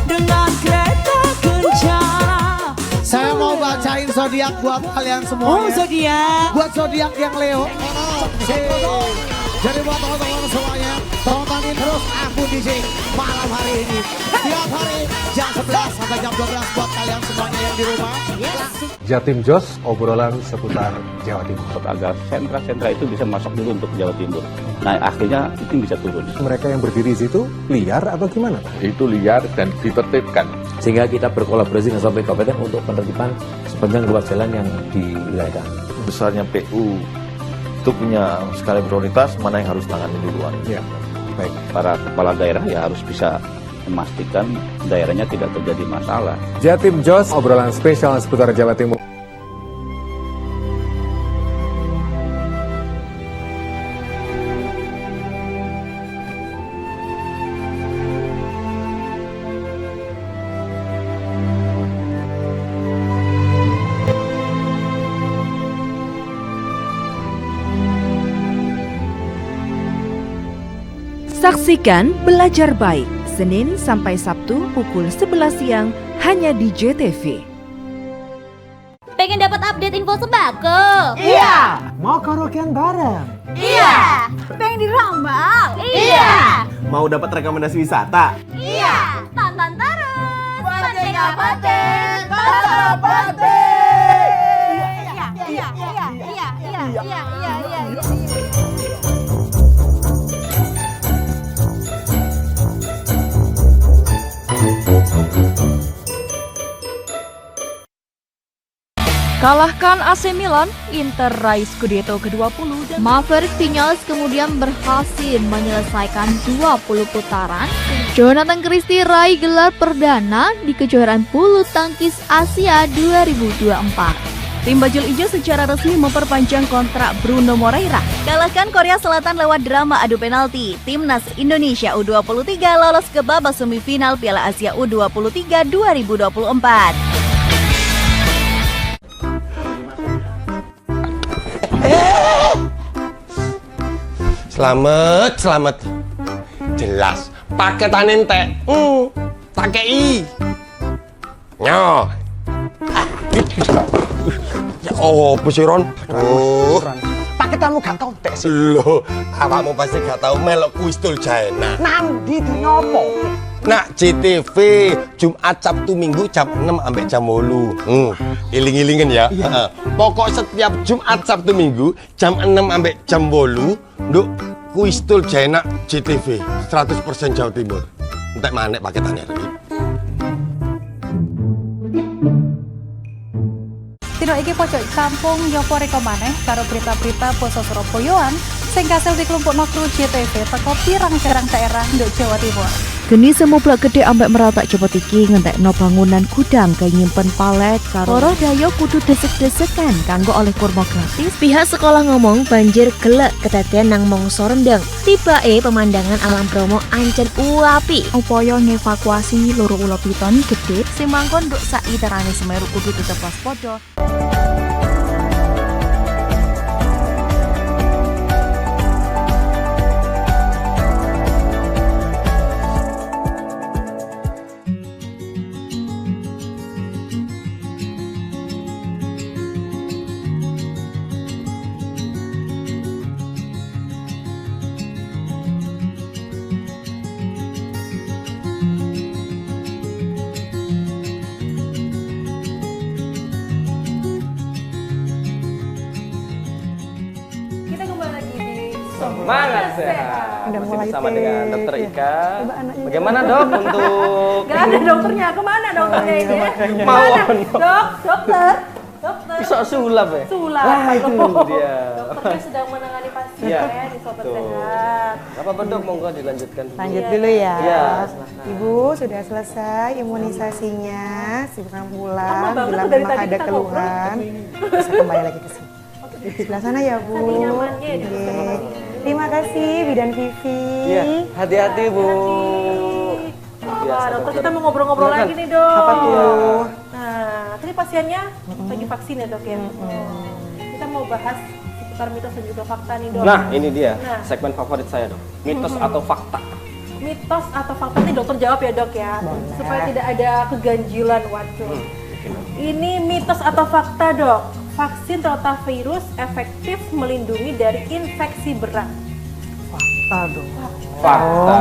dengan kereta kencana. Saya mau bacain zodiak buat kalian semuanya. Oh, zodiak. Buat zodiak yang Leo. Jadi buat teman-teman semuanya, tontonin terus Aku DJ malam hari ini. Tiap hari jam 11 sampai jam 12 buat kalian semuanya yang di rumah. Langsung Jatim Jos, obrolan seputar Jawa Timur. Agar sentra-sentra itu bisa masuk dulu untuk Jawa Timur. Nah akhirnya itu bisa turun. Mereka yang berdiri di situ liar atau gimana, Pak? Itu liar dan ditertibkan. Sehingga kita berkolaborasi dengan sampai kabupaten untuk penertiban sepanjang ruas jalan yang di wilayah. Besarnya PU itu punya skala prioritas mana yang harus tangani duluan. Ya, baik. Para kepala daerah ya harus bisa memastikan daerahnya tidak terjadi masalah. Jatim Jos, obrolan spesial seputar Jawa Timur. Saksikan Belajar Baik, Senin sampai Sabtu pukul 11 siang hanya di JTV. Pengen dapat update info sembako? Iya. Mau karaokean bareng? Iya. Pengen dirambal? Iya. Mau dapat rekomendasi wisata? Iya. Tonton terus Boncengnya Paten. Iya. Kalahkan AC Milan, Inter raih Scudetto ke-20 dan Maverick Vinales kemudian berhasil menyelesaikan 20 putaran. Jonathan Christie raih gelar perdana di kejuaraan bulu tangkis Asia 2024. Tim Bajul Ijo secara resmi memperpanjang kontrak Bruno Moreira. Kalahkan Korea Selatan lewat drama adu penalti. Timnas Indonesia U23 lolos ke babak semifinal Piala Asia U23 2024. Selamat. Jelas, paketan entek. Tak kei. Nyo. Ya Ron. Paketanmu gak tau dek sih. Loh, awakmu pasti gak tau melok kuis tul jaena. Nandi di nyopo. Nak JTV Jumat Sabtu Minggu jam 6 sampai jam 8. Iling-ilingen ya. Pokok setiap Jumat Sabtu Minggu jam 6 sampai jam 8 nduk kuis tul jaena JTV 100% Jawa Timur. Entek manek paketannya iki. Tino iki pojok kampung nyopo reko maneh karo berita-berita poso Surabayaan sing kasil dikelompokno kru JTV teko pirang-pirang daerah nduk Jawa Timur. Geni semoblak gede ambek meratak cepet iki ngentekno bangunan gudang kayak nyimpen palet karo Loro Dayo kudu desek-desekan kanggo oleh kurma gratis. Pihak sekolah ngomong banjir gelek kedadean nang mangsa rendeng. Tibake pemandangan alam Bromo ancen uapi. Upaya ngevakuasi loro ula piton gede sing mangkon nduk sak iterane Semeru kudu tetep waspada. Semangat sehat. Udah Masih mulai bersama dengan Dokter Ika. Coba anaknya. Bagaimana dok untuk? Gak ada dokternya, kemana dokternya ini? Mawon. Dokter. Pisau sulap ya? Sulap. Wah, itu dia. Dokternya sedang menangani pasien Iya. di Sobat Tuh. Sehat. Gak apa-apa dok, monggo dilanjutkan dulu. Lanjut dulu ya. Iya. Ibu sudah selesai imunisasinya, silakan pulang. Lama banget Bila tuh dari memang tadi ada kita keluhan, bisa kembali lagi ke sini. Sebelah sana ya Bu. Saking nyamannya di Oke. Terima kasih Bidan Vivi. Iya, hati-hati Bu. Wah, dokter kita mau ngobrol-ngobrol Silakan. lagi nih dok. Apa tuh? Nah, tadi pasiennya lagi vaksin ya dok ya. Kita mau bahas seputar mitos dan juga fakta nih dok. Nah, ini dia Nah. segmen favorit saya dok. Mitos atau fakta? Mitos atau fakta nih dokter jawab ya dok ya. Supaya tidak ada keganjilan waduh. Ini mitos atau fakta dok. Vaksin rotavirus efektif melindungi dari infeksi berat. Fakta dong. Fakta.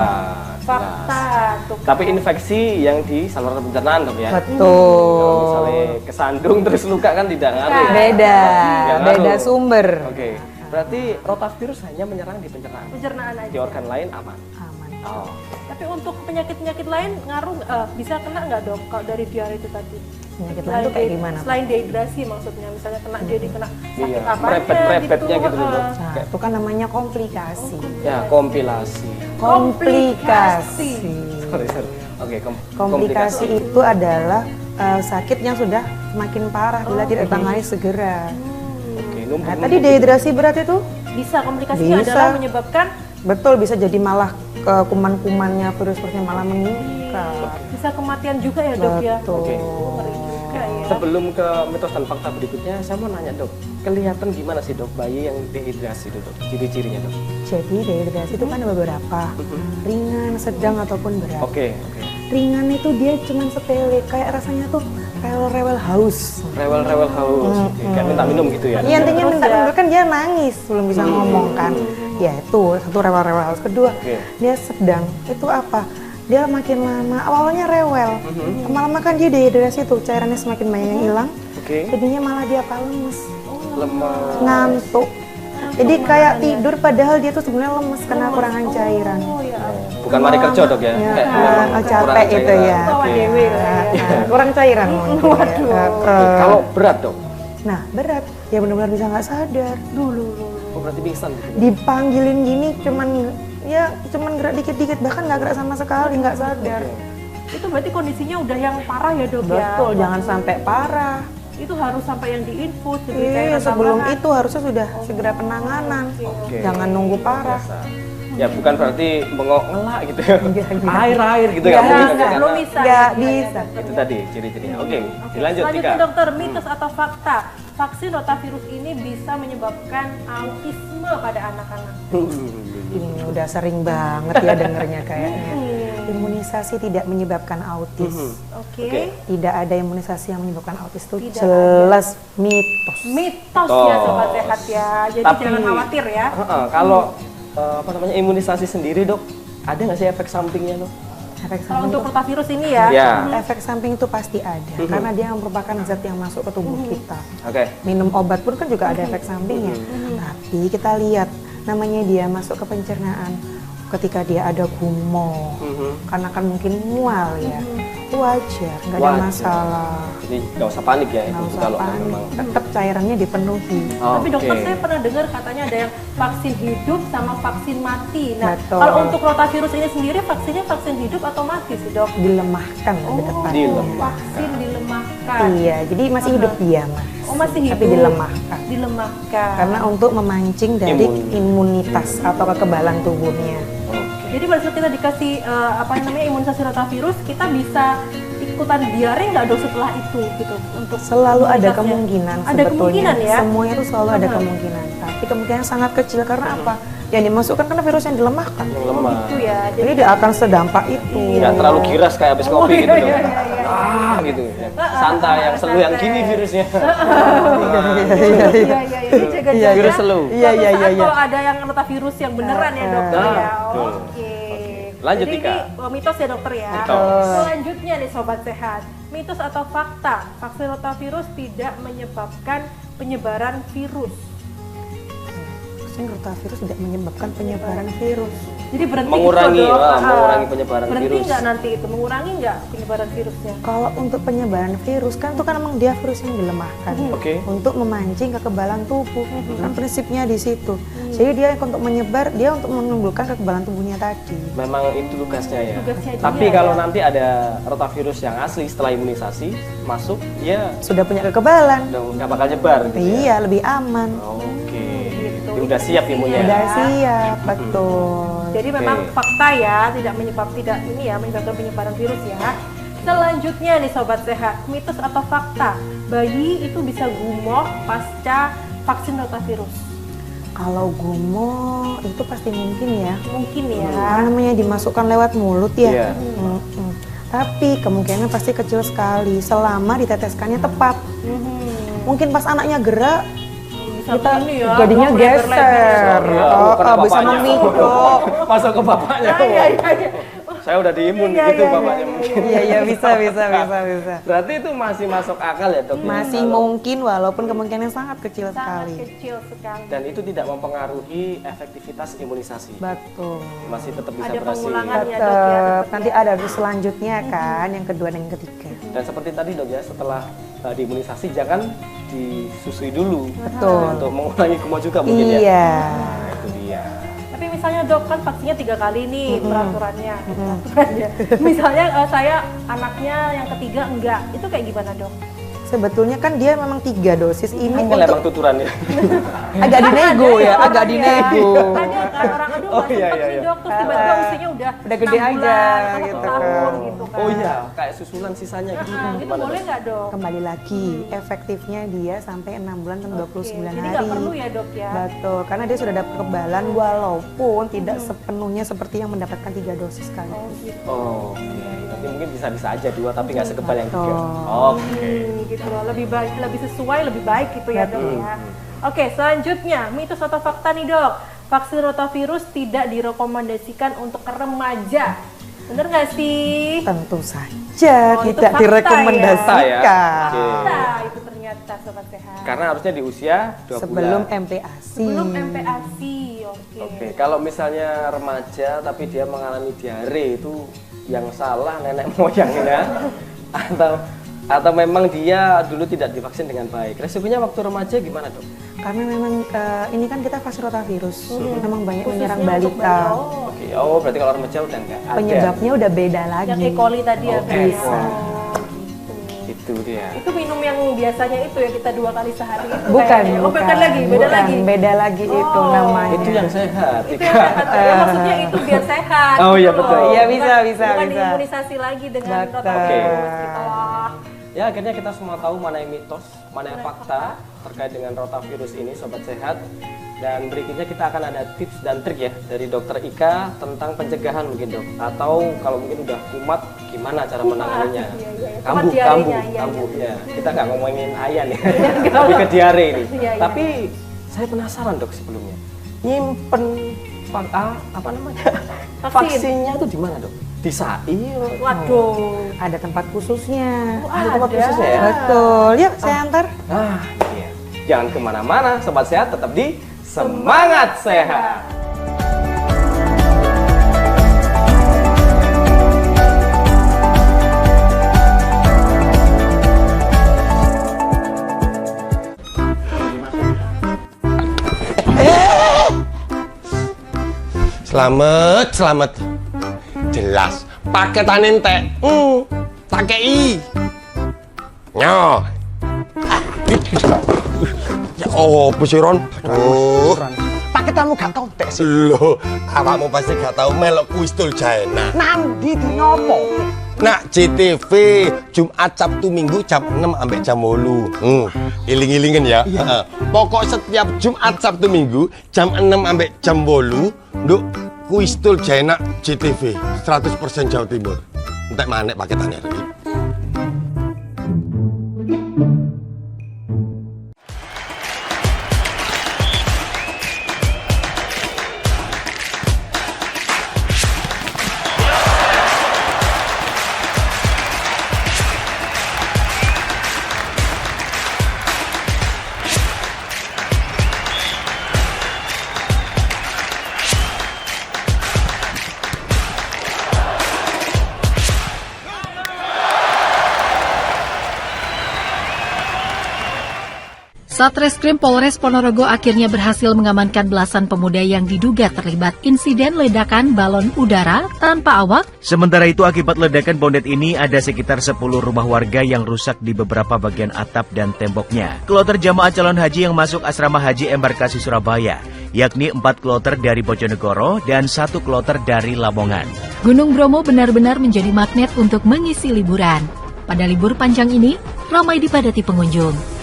Fakta tuh. Tapi infeksi yang di saluran pencernaan dok ya. Betul. Kalau misalnya kesandung terus luka kan tidak ngaruh. ya? Beda, Nggak ngaruh. beda sumber. Oke. Berarti rotavirus hanya menyerang di pencernaan. Pencernaan aja. Di organ lain aman. Aman. Oh. Tapi untuk penyakit-penyakit lain ngaruh bisa kena nggak dok kalau dari diare itu tadi? Penyakit lain tuh kayak gimana? Selain dehidrasi maksudnya, misalnya kena dia kena sakit Iya, apa merepet-merepetnya gitu dok. Nah, itu kan namanya komplikasi. Ya, kompilasi. Komplikasi. Sorry. Oke, Komplikasi itu adalah sakit yang sudah semakin parah bila tidak ditangani segera. Oke, Nah, tadi dehidrasi berat itu bisa komplikasinya Bisa. adalah menyebabkan betul bisa jadi malah kuman-kumannya virus-virusnya malah meningkat. bisa kematian juga ya dok ya. Betul. Ngeri juga ya. Sebelum ke mitos dan fakta berikutnya, saya mau nanya dok, kelihatan gimana sih dok bayi yang dehidrasi itu dok? Ciri-cirinya dok? Jadi dehidrasi itu kan ada beberapa, ringan, sedang ataupun berat. Oke. Ringan itu dia cuman sepele, kayak rasanya tuh rewel-rewel haus. Rewel-rewel haus, oke. Kayak minta minum gitu ya? Iya, intinya minta minum kan dia nangis belum bisa ngomong kan. Ya itu satu rewel-rewel haus. Kedua, dia sedang. Itu apa? Dia makin lama awalnya rewel. Lama-lama kan dia dehidrasi tuh, cairannya semakin banyak yang hilang. Jadinya malah dia lemes. Lemas. Ngantuk. Jadi kayak tidur padahal dia tuh sebenarnya lemes karena kurangan cairan. Bukan mari kerja dok ya? Kayak memang capek kurang itu cairan. ya. Kurang cairan. Kalau berat dok? Nah berat, ya benar-benar bisa nggak sadar. Oh berarti pingsan gitu? Dipanggilin gini cuman gerak dikit-dikit, bahkan nggak gerak sama sekali, nggak sadar. Itu berarti kondisinya udah yang parah ya dok ya? Betul, jangan sampai parah. Itu harus sampai yang diinfus, diberi Iya, cairan sebelum tambahan. itu harusnya sudah segera penanganan. Jangan nunggu parah. Ya bukan berarti bengok ngelak gitu ya? Air gitu ya? Belum bisa. Nggak bisa. Itu tadi ciri-cirinya. Oke, dilanjut Lanjut Tika. nih dokter, mitos atau fakta? Vaksin rotavirus ini bisa menyebabkan autisme pada anak-anak. Ini udah sering banget ya dengernya kayaknya. Imunisasi tidak menyebabkan autis. Oke. Tidak ada imunisasi yang menyebabkan autis itu Tidak jelas mitos. Mitos ya sobat sehat ya. Jadi Tapi- jangan khawatir ya. Kalau imunisasi sendiri dok, ada nggak sih efek sampingnya dok? Efek Kalau samping untuk itu- rotavirus ini ya. Ya. efek samping itu pasti ada karena dia merupakan zat yang masuk ke tubuh kita. Oke. Minum obat pun kan juga ada efek sampingnya. Tapi kita lihat namanya dia masuk ke pencernaan. Ketika dia ada gumoh, karena kan mungkin mual ya, itu wajar, nggak ada Wajar. masalah. Jadi nggak usah panik ya Nggak itu usah kalau panik. memang. Tetap cairannya dipenuhi. Tapi dokter Oke. saya pernah dengar katanya ada yang vaksin hidup sama vaksin mati. Nah, Betul. kalau untuk rotavirus ini sendiri vaksinnya vaksin hidup atau mati sih dok? Dilemahkan lebih tepat. Vaksin dilemahkan. Iya, jadi masih hidup dia mah. Oh masih hidup. Tapi dilemahkan. Dilemahkan. Karena untuk memancing dari imunitas atau kekebalan tubuhnya. Jadi pada saat kita dikasih imunisasi rotavirus, kita bisa ikutan diare nggak dok setelah itu gitu untuk Selalu ada imunitasnya? kemungkinan Ada sebetulnya. kemungkinan ya. Semuanya itu selalu ada kemungkinan. Tapi kemungkinan sangat kecil karena apa? Yang dimasukkan karena virus yang dilemahkan. Lemah. Itu ya. Jadi tidak akan sedampak itu. Nggak terlalu giras kayak habis kopi gitu dok. iya. Gitu. Santai, yang selu yang gini virusnya. Jaga-jaga. Virus selu. Suatu saat kalau ada yang rotavirus yang beneran ya dokter Nah, ya. betul. Oke. Lanjut, Jadi Tika. ini mitos ya dokter ya. Mitos. Selanjutnya nih sobat sehat. Mitos atau fakta? Vaksin rotavirus tidak menyebabkan penyebaran virus. penting rotavirus tidak menyebabkan penyebaran virus. Jadi berhenti mengurangi, gitu, Dok. mengurangi penyebaran berhenti virus. nggak nanti itu? Mengurangi nggak penyebaran virusnya? Kalau untuk penyebaran virus kan itu kan emang dia virus yang dilemahkan untuk memancing kekebalan tubuh. Kan prinsipnya di situ. Jadi dia untuk menyebar, dia untuk menimbulkan kekebalan tubuhnya tadi. Memang itu tugasnya ya. Tugasnya Tapi dia, kalau ya. nanti ada rotavirus yang asli setelah imunisasi masuk, dia sudah punya kekebalan. nggak bakal nyebar. Gitu Iya, lebih aman. Oke. Jadi udah siap imunnya. Udah siap, betul. Jadi memang fakta ya, tidak menyebabkan penyebaran virus ya. Selanjutnya nih Sobat Sehat, mitos atau fakta, bayi itu bisa gumoh pasca vaksin rotavirus? Kalau gumoh itu pasti mungkin ya. Mungkin ya. Karena namanya dimasukkan lewat mulut ya. Iya. Tapi kemungkinan pasti kecil sekali selama diteteskannya tepat. Mungkin pas anaknya gerak kita jadinya geser. Bisa memikul. Masuk ke bapaknya. Saya udah diimun gitu bapaknya mungkin. Iya bisa. Berarti itu masih masuk akal ya, Dok? Masih mungkin walaupun kemungkinan sangat kecil sekali. Kecil sekali. Dan itu tidak mempengaruhi efektivitas imunisasi. Betul. Masih tetap bisa Ada berhasil. pengulangan ya, Dok ya. Nanti ada selanjutnya kan, yang kedua dan yang ketiga. Dan seperti tadi, Dok ya, setelah diimunisasi jangan disusui dulu. Betul. Untuk mengurangi gumoh juga mungkin ya. Iya. Nah, itu dia. Tapi misalnya Dok kan vaksinnya 3 kali nih peraturannya. Misalnya saya anaknya yang ketiga enggak, itu kayak gimana Dok? Sebetulnya kan dia memang 3 dosis ini Emang tuturannya. agak dinego ya, agak dinego. Ada kan orang aduh nggak sempet nih Dok, terus tiba-tiba usianya udah gede 6 aja bulan, atau gitu 1 tahun kan. gitu kan. Oh iya, kayak susulan sisanya gitu. Itu Gimana, boleh Dok? nggak Dok? Kembali lagi, efektifnya dia sampai 6 bulan dan 29 Jadi hari. nggak perlu ya Dok ya? Betul, karena dia sudah dapat kekebalan walaupun tidak sepenuhnya seperti yang mendapatkan 3 dosis sekaligus. Oh, tapi mungkin bisa-bisa aja 2 tapi nggak sekebal yang 3. Betul. Oke. Gitu loh, lebih baik, lebih sesuai, lebih baik gitu ya Dok ya. Oke, selanjutnya mitos atau fakta nih Dok, vaksin rotavirus tidak direkomendasikan untuk remaja. Bener nggak sih? Tentu saja Oh, itu tidak fakta direkomendasikan. ya? Fakta itu ternyata Sobat Sehat. Karena harusnya di usia 2 Sebelum bulan. MPASI. Sebelum MPASI, oke. Oke, kalau misalnya remaja tapi dia mengalami diare itu yang salah nenek moyangnya atau memang dia dulu tidak divaksin dengan baik. Resikonya waktu remaja gimana, Dok? Karena memang ini kan kita vaksin rotavirus, memang banyak Khususnya menyerang untuk balita. Oke, oh berarti kalau remaja udah enggak ada. Penyebabnya udah beda lagi. Yang E. coli tadi ya, Kak, ya? bisa. Itu dia. Itu minum yang biasanya itu ya kita 2 kali sehari itu Bukan, kayaknya. Oh, bukan lagi, beda bukan, lagi. beda lagi itu Oh. namanya. Itu yang sehat. Itu yang sehat. Ya, maksudnya itu biar sehat. Oh, iya, gitu betul. loh. Iya, Bukan- bisa. Bukan diimunisasi lagi dengan Betul. rotavirus gitu loh. Ya, akhirnya kita semua tahu mana yang mitos, mana yang fakta terkait dengan rotavirus ini, Sobat Sehat. Dan berikutnya kita akan ada tips dan trik ya dari Dokter Ika tentang pencegahan mungkin, Dok. Atau kalau mungkin udah kumat, gimana cara menanganinya? Kambuh, ya. Kita nggak ngomongin ayan ya, tapi ke diare ini. Iya. Tapi saya penasaran, Dok, sebelumnya. Nyimpen apa namanya? Vaksinnya itu di mana, Dok? Di sai? Waduh. Ada tempat khususnya. Ada tempat khususnya ya? Betul. Yuk, saya antar. Iya. Jangan kemana-mana, Sobat Sehat, tetap di Semangat Sehat. Selamat. Jelas. Paketan entek. Tak kei. Nyo. Ya apa sih Ron? Oh. Paketanmu gak tau tek sih. Loh, awakmu pasti gak tahu melok kuis tul jaena. Nandi di nyopo? Nak CTV Jumat Sabtu Minggu jam 6 sampai jam 8. Iling-ilingen ya. Pokok setiap Jumat Sabtu Minggu jam 6 sampai jam 8 nduk kuis tul jaena CTV 100% Jawa Timur. Entek manek paketannya iki. Satreskrim Polres Ponorogo akhirnya berhasil mengamankan belasan pemuda yang diduga terlibat insiden ledakan balon udara tanpa awak. Sementara itu akibat ledakan bondet ini ada sekitar 10 rumah warga yang rusak di beberapa bagian atap dan temboknya. Kloter jamaah calon haji yang masuk asrama haji embarkasi Surabaya, yakni 4 kloter dari Bojonegoro dan 1 kloter dari Lamongan. Gunung Bromo benar-benar menjadi magnet untuk mengisi liburan. Pada libur panjang ini, ramai dipadati pengunjung.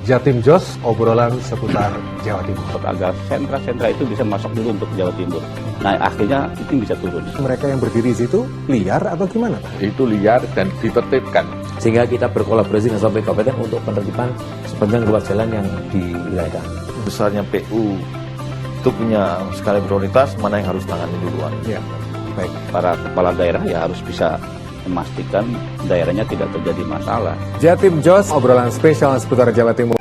Jatim Jos, obrolan seputar Jawa Timur. Agar sentra-sentra itu bisa masuk dulu untuk Jawa Timur. Nah, akhirnya itu bisa turun. Mereka yang berdiri di situ liar atau gimana, Pak? Itu liar dan ditertibkan. Sehingga kita berkolaborasi dengan sampai kabupaten untuk penertiban sepanjang ruas jalan yang di wilayah kami. Besarnya PU itu punya skala prioritas mana yang harus tangani duluan. Ya, baik. Para kepala daerah ya harus bisa memastikan daerahnya tidak terjadi masalah. Jatim Jos, obrolan spesial seputar Jawa Timur.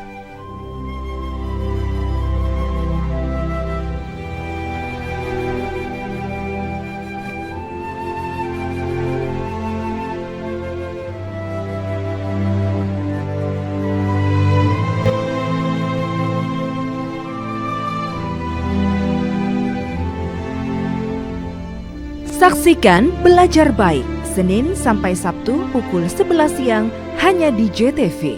Saksikan Belajar Baik, Senin sampai Sabtu pukul 11 siang hanya di JTV.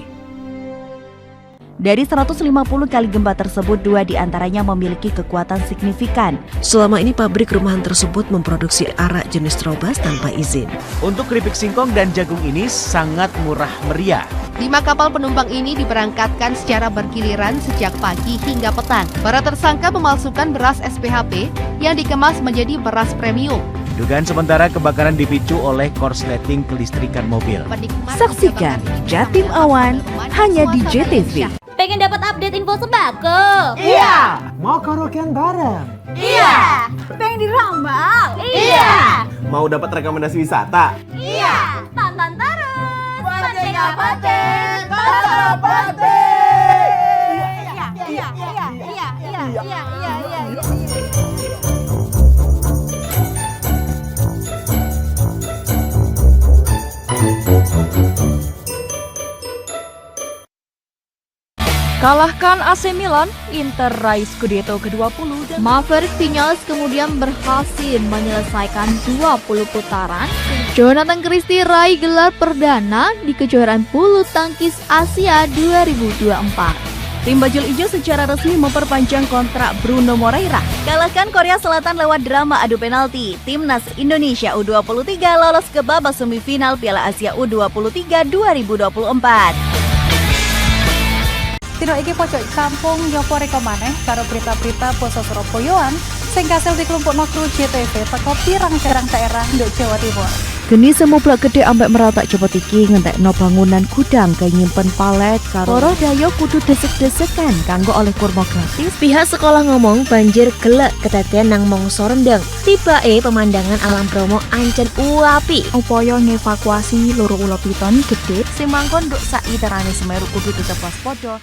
Dari 150 kali gempa tersebut, 2 diantaranya memiliki kekuatan signifikan. Selama ini pabrik rumahan tersebut memproduksi arak jenis Trobas tanpa izin. Untuk keripik singkong dan jagung ini sangat murah meriah. 5 kapal penumpang ini diberangkatkan secara bergiliran sejak pagi hingga petang. Para tersangka memalsukan beras SPHP yang dikemas menjadi beras premium. Dugaan sementara kebakaran dipicu oleh korsleting kelistrikan mobil. Saksikan Jatim Awan hanya di JTV. Pengen dapat update info sembako? Iya. Mau karaokean bareng? Iya. Pengen dirambang? Iya. Mau dapat rekomendasi wisata? Iya. Tonton terus. Pancing apa deh? Iya. Kalahkan AC Milan, Inter raih Scudetto ke-20 dan Maverick Vinales kemudian berhasil menyelesaikan 20 putaran. Jonathan Christie raih gelar perdana di kejuaraan bulu tangkis Asia 2024. tim Bajul Ijo secara resmi memperpanjang kontrak Bruno Moreira. Kalahkan Korea Selatan lewat drama adu penalti. Timnas Indonesia U23 lolos ke babak semifinal Piala Asia U23 2024. Tino iki pojok kampung nyopo reko maneh karo berita-berita poso Surabayaan sing kasil dikelompokno kru JTV teko pirang-pirang daerah nduk Jawa Timur. Geni semublak gede ambek meratak cepot iki ngentekno bangunan gudang kaya nyimpen palet karo loro dayo kudu desek-desekan kanggo oleh kurma gratis. Pihak sekolah ngomong banjir gelek kedadean nang mangsa rendeng. Tibake pemandangan alam Bromo ancen uapi. Upaya ngevakuasi loro ulo piton gede sing mangkon nduk sak literane Semeru kudu tetep waspada.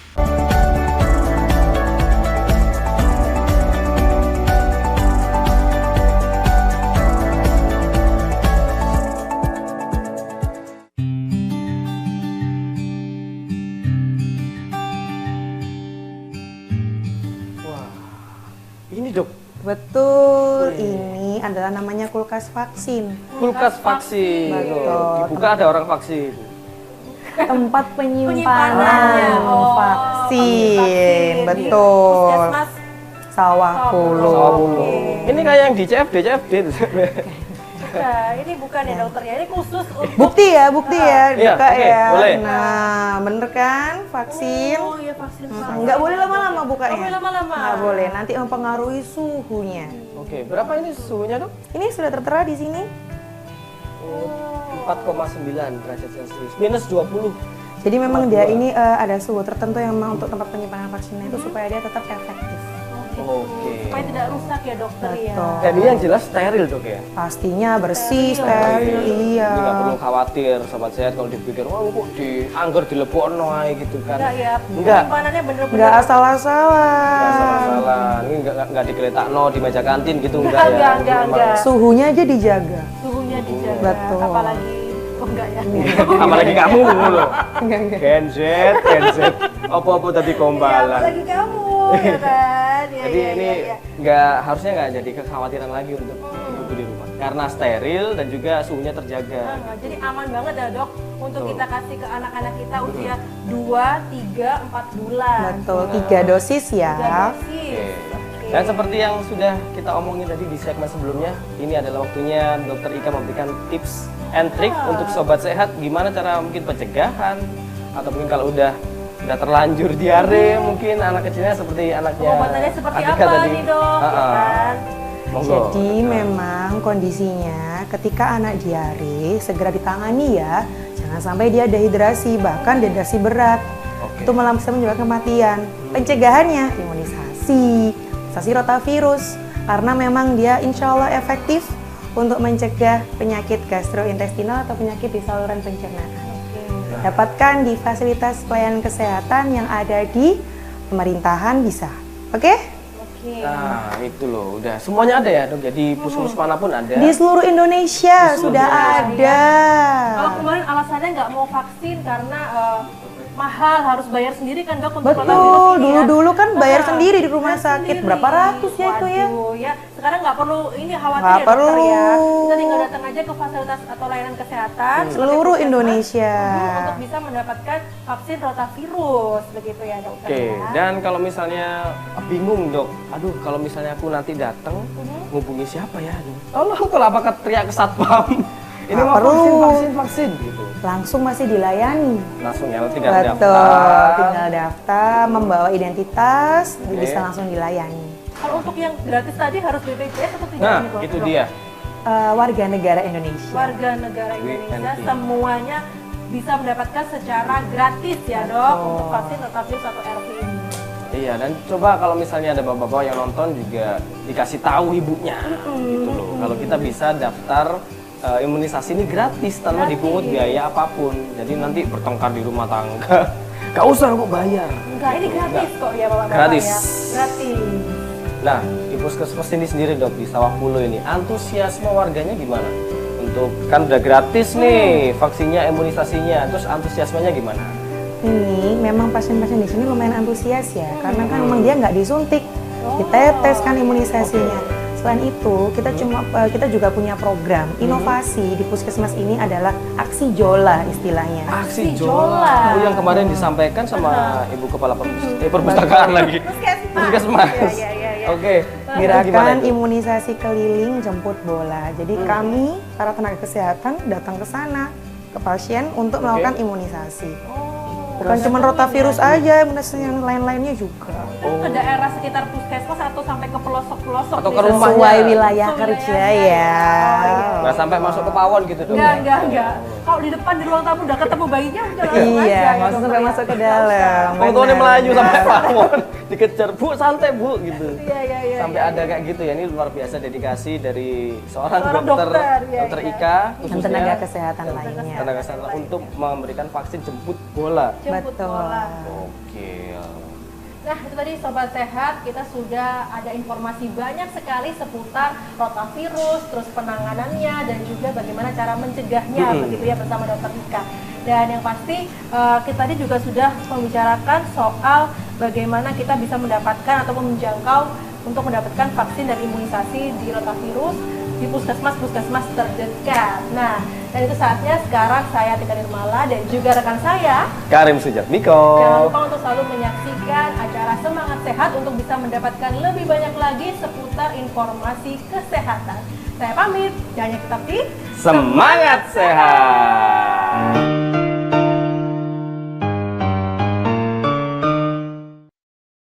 Ini dok. Betul, ini adalah namanya kulkas vaksin. Kulkas vaksin. Betul. Dibuka ada orang vaksin. Tempat penyimpanan vaksin. Betul. Puskesmas Sawah Pulu. Ini kayak yang di CFD. Nah, ini bukan ya dokter ya, ini khusus untuk Bukti ya, Iya, buka oke, ya. boleh. Nah, bener kan vaksin? Oh iya vaksin. Nggak boleh lama-lama bukanya. Nggak boleh lama-lama. Nggak boleh, nanti mempengaruhi suhunya. Oke, berapa ini suhunya dok? Ini sudah tertera di sini. 4,9 derajat Celcius. Minus 20. Jadi memang dia ini ada suhu tertentu yang memang untuk tempat penyimpanan vaksinnya itu supaya dia tetap efektif. Oke. supaya tidak rusak ya dokter ya. Dan ini yang jelas steril dok ya? Pastinya bersih, steril, iya. Jadi nggak perlu khawatir sobat sehat kalau dipikir, wah kok dianggur dilebokno ae gitu kan. Enggak ya, Enggak. penyimpanannya bener-bener. Nggak asal-asalan. Nggak salah-salah. Ini nggak digeletakno di meja kantin gitu enggak ya. Enggak. Suhunya aja dijaga. Suhunya dijaga. Betul. Apalagi, oh enggak ya. Apalagi kamu loh. Enggak. Gen Z. Apa-apa tadi kombalan. Apalagi kamu, ya kan? Ya, Jadi ya, ini ya, ya. harusnya nggak jadi kekhawatiran lagi untuk ibu di rumah. Karena steril dan juga suhunya terjaga. Nah, jadi aman banget ya dok untuk kita kasih ke anak-anak kita usia 2, 3, 4 bulan. Betul, 3 dosis ya. 3 dosis. Dan seperti yang sudah kita omongin tadi di segmen sebelumnya, ini adalah waktunya Dokter Ika memberikan tips and trick untuk sobat sehat gimana cara mungkin pencegahan atau mungkin kalau udah terlanjur diare, mungkin anak kecilnya seperti anaknya Pengobatannya seperti Atika apa tadi. nih dok? Ya kan? Monggo. Jadi memang kondisinya ketika anak diare segera ditangani ya, jangan sampai dia dehidrasi, bahkan dehidrasi berat. Itu malah bisa menyebabkan kematian. Pencegahannya imunisasi rotavirus, karena memang dia insya Allah efektif untuk mencegah penyakit gastrointestinal atau penyakit di saluran pencernaan. Dapatkan di fasilitas pelayanan kesehatan yang ada di pemerintahan bisa. Oke? Nah itu loh, udah semuanya ada ya dok. Jadi puskesmas manapun ada. Di seluruh Indonesia sudah ada. Kalau kemarin alasannya nggak mau vaksin karena mahal, harus bayar sendiri kan dok untuk Betul, dulu-dulu kan bayar sendiri di rumah sakit. Berapa ratus ya itu ya? Waduh, ya. Sekarang nggak perlu ini khawatir Nggak ya dokter perlu. ya. Kita tinggal datang aja ke fasilitas atau layanan kesehatan Seluruh seperti Indonesia. untuk bisa mendapatkan vaksin rotavirus begitu ya dokter. Oke, ya. dan kalau misalnya bingung dok, aduh kalau misalnya aku nanti datang, ngubungi siapa ya? Tolong kalau apakah teriak ke satpam? Ini Nggak mau perlu. vaksin gitu. Langsung masih dilayani. Langsung ya, tinggal Betul, daftar. tinggal daftar, membawa identitas, bisa langsung dilayani. Kalau untuk yang gratis tadi harus BPJS atau tidak? Nah, nih, Dok? itu dia. Warga negara Indonesia. Warga negara Indonesia WNI. semuanya bisa mendapatkan secara gratis ya dok untuk vaksin rotavirus atau RV ini. Iya, dan coba kalau misalnya ada bapak-bapak yang nonton juga dikasih tahu ibunya gitu loh. Kalau kita bisa daftar imunisasi ini gratis tanpa dipungut biaya apapun. Jadi nanti bertengkar di rumah tangga. Gak usah kok bayar. Enggak, ini gratis kok ya bapak-bapak Gratis. ya. Gratis. Nah, di puskesmas ini sendiri dok, di Sawah Pulo ini, antusiasme warganya gimana? Untuk, kan udah gratis nih vaksinnya, imunisasinya, terus antusiasmenya gimana? Ini memang pasien-pasien di sini lumayan antusias ya, karena kan memang dia nggak disuntik, ditetes kan imunisasinya. Selain itu, kita juga punya program inovasi di puskesmas ini adalah aksi jola istilahnya. Aksi jola. Oh, yang kemarin disampaikan sama Ibu Kepala Perpustakaan lagi. Puskesmas. Oke. Gerakan imunisasi keliling jemput bola. Jadi kami para tenaga kesehatan datang ke sana ke pasien untuk melakukan imunisasi. Bukan cuma rotavirus aja, imunisasi yang lain-lainnya juga. Ke daerah sekitar puskesmas atau sampai ke pelosok-pelosok Atau ke gitu? rumahnya. Sesuai wilayah kerja ya. Nggak sampai masuk ke pawon gitu dong? Enggak. Kalau di depan di ruang tamu udah ketemu bayinya udah langsung aja. Iya, ya, nggak usah dokter sampai ya. masuk ke dalam. Fotonya Melayu sampai pawon, dikejar, Bu santai Bu gitu. Iya. Sampai ada kayak gitu ya, ini luar biasa dedikasi dari seorang Seorang dokter dokter, iya. Ika Dan khususnya tenaga kesehatan lainnya. tenaga kesehatan untuk memberikan vaksin jemput bola. Jemput bola. Oke. Nah, itu tadi Sobat Sehat, kita sudah ada informasi banyak sekali seputar rotavirus, terus penanganannya, dan juga bagaimana cara mencegahnya, begitu ya, bersama Dokter Ika. Dan yang pasti, kita tadi juga sudah membicarakan soal bagaimana kita bisa mendapatkan ataupun menjangkau untuk mendapatkan vaksin dan imunisasi di rotavirus di puskesmas-puskesmas terdekat. Nah, dan itu saatnya sekarang saya Tika Nirmala dan juga rekan saya Karim Sujatmiko. jangan lupa untuk selalu menyaksikan acara Semangat Sehat untuk bisa mendapatkan lebih banyak lagi seputar informasi kesehatan. Saya pamit, jangan tetap di Semangat Sehat.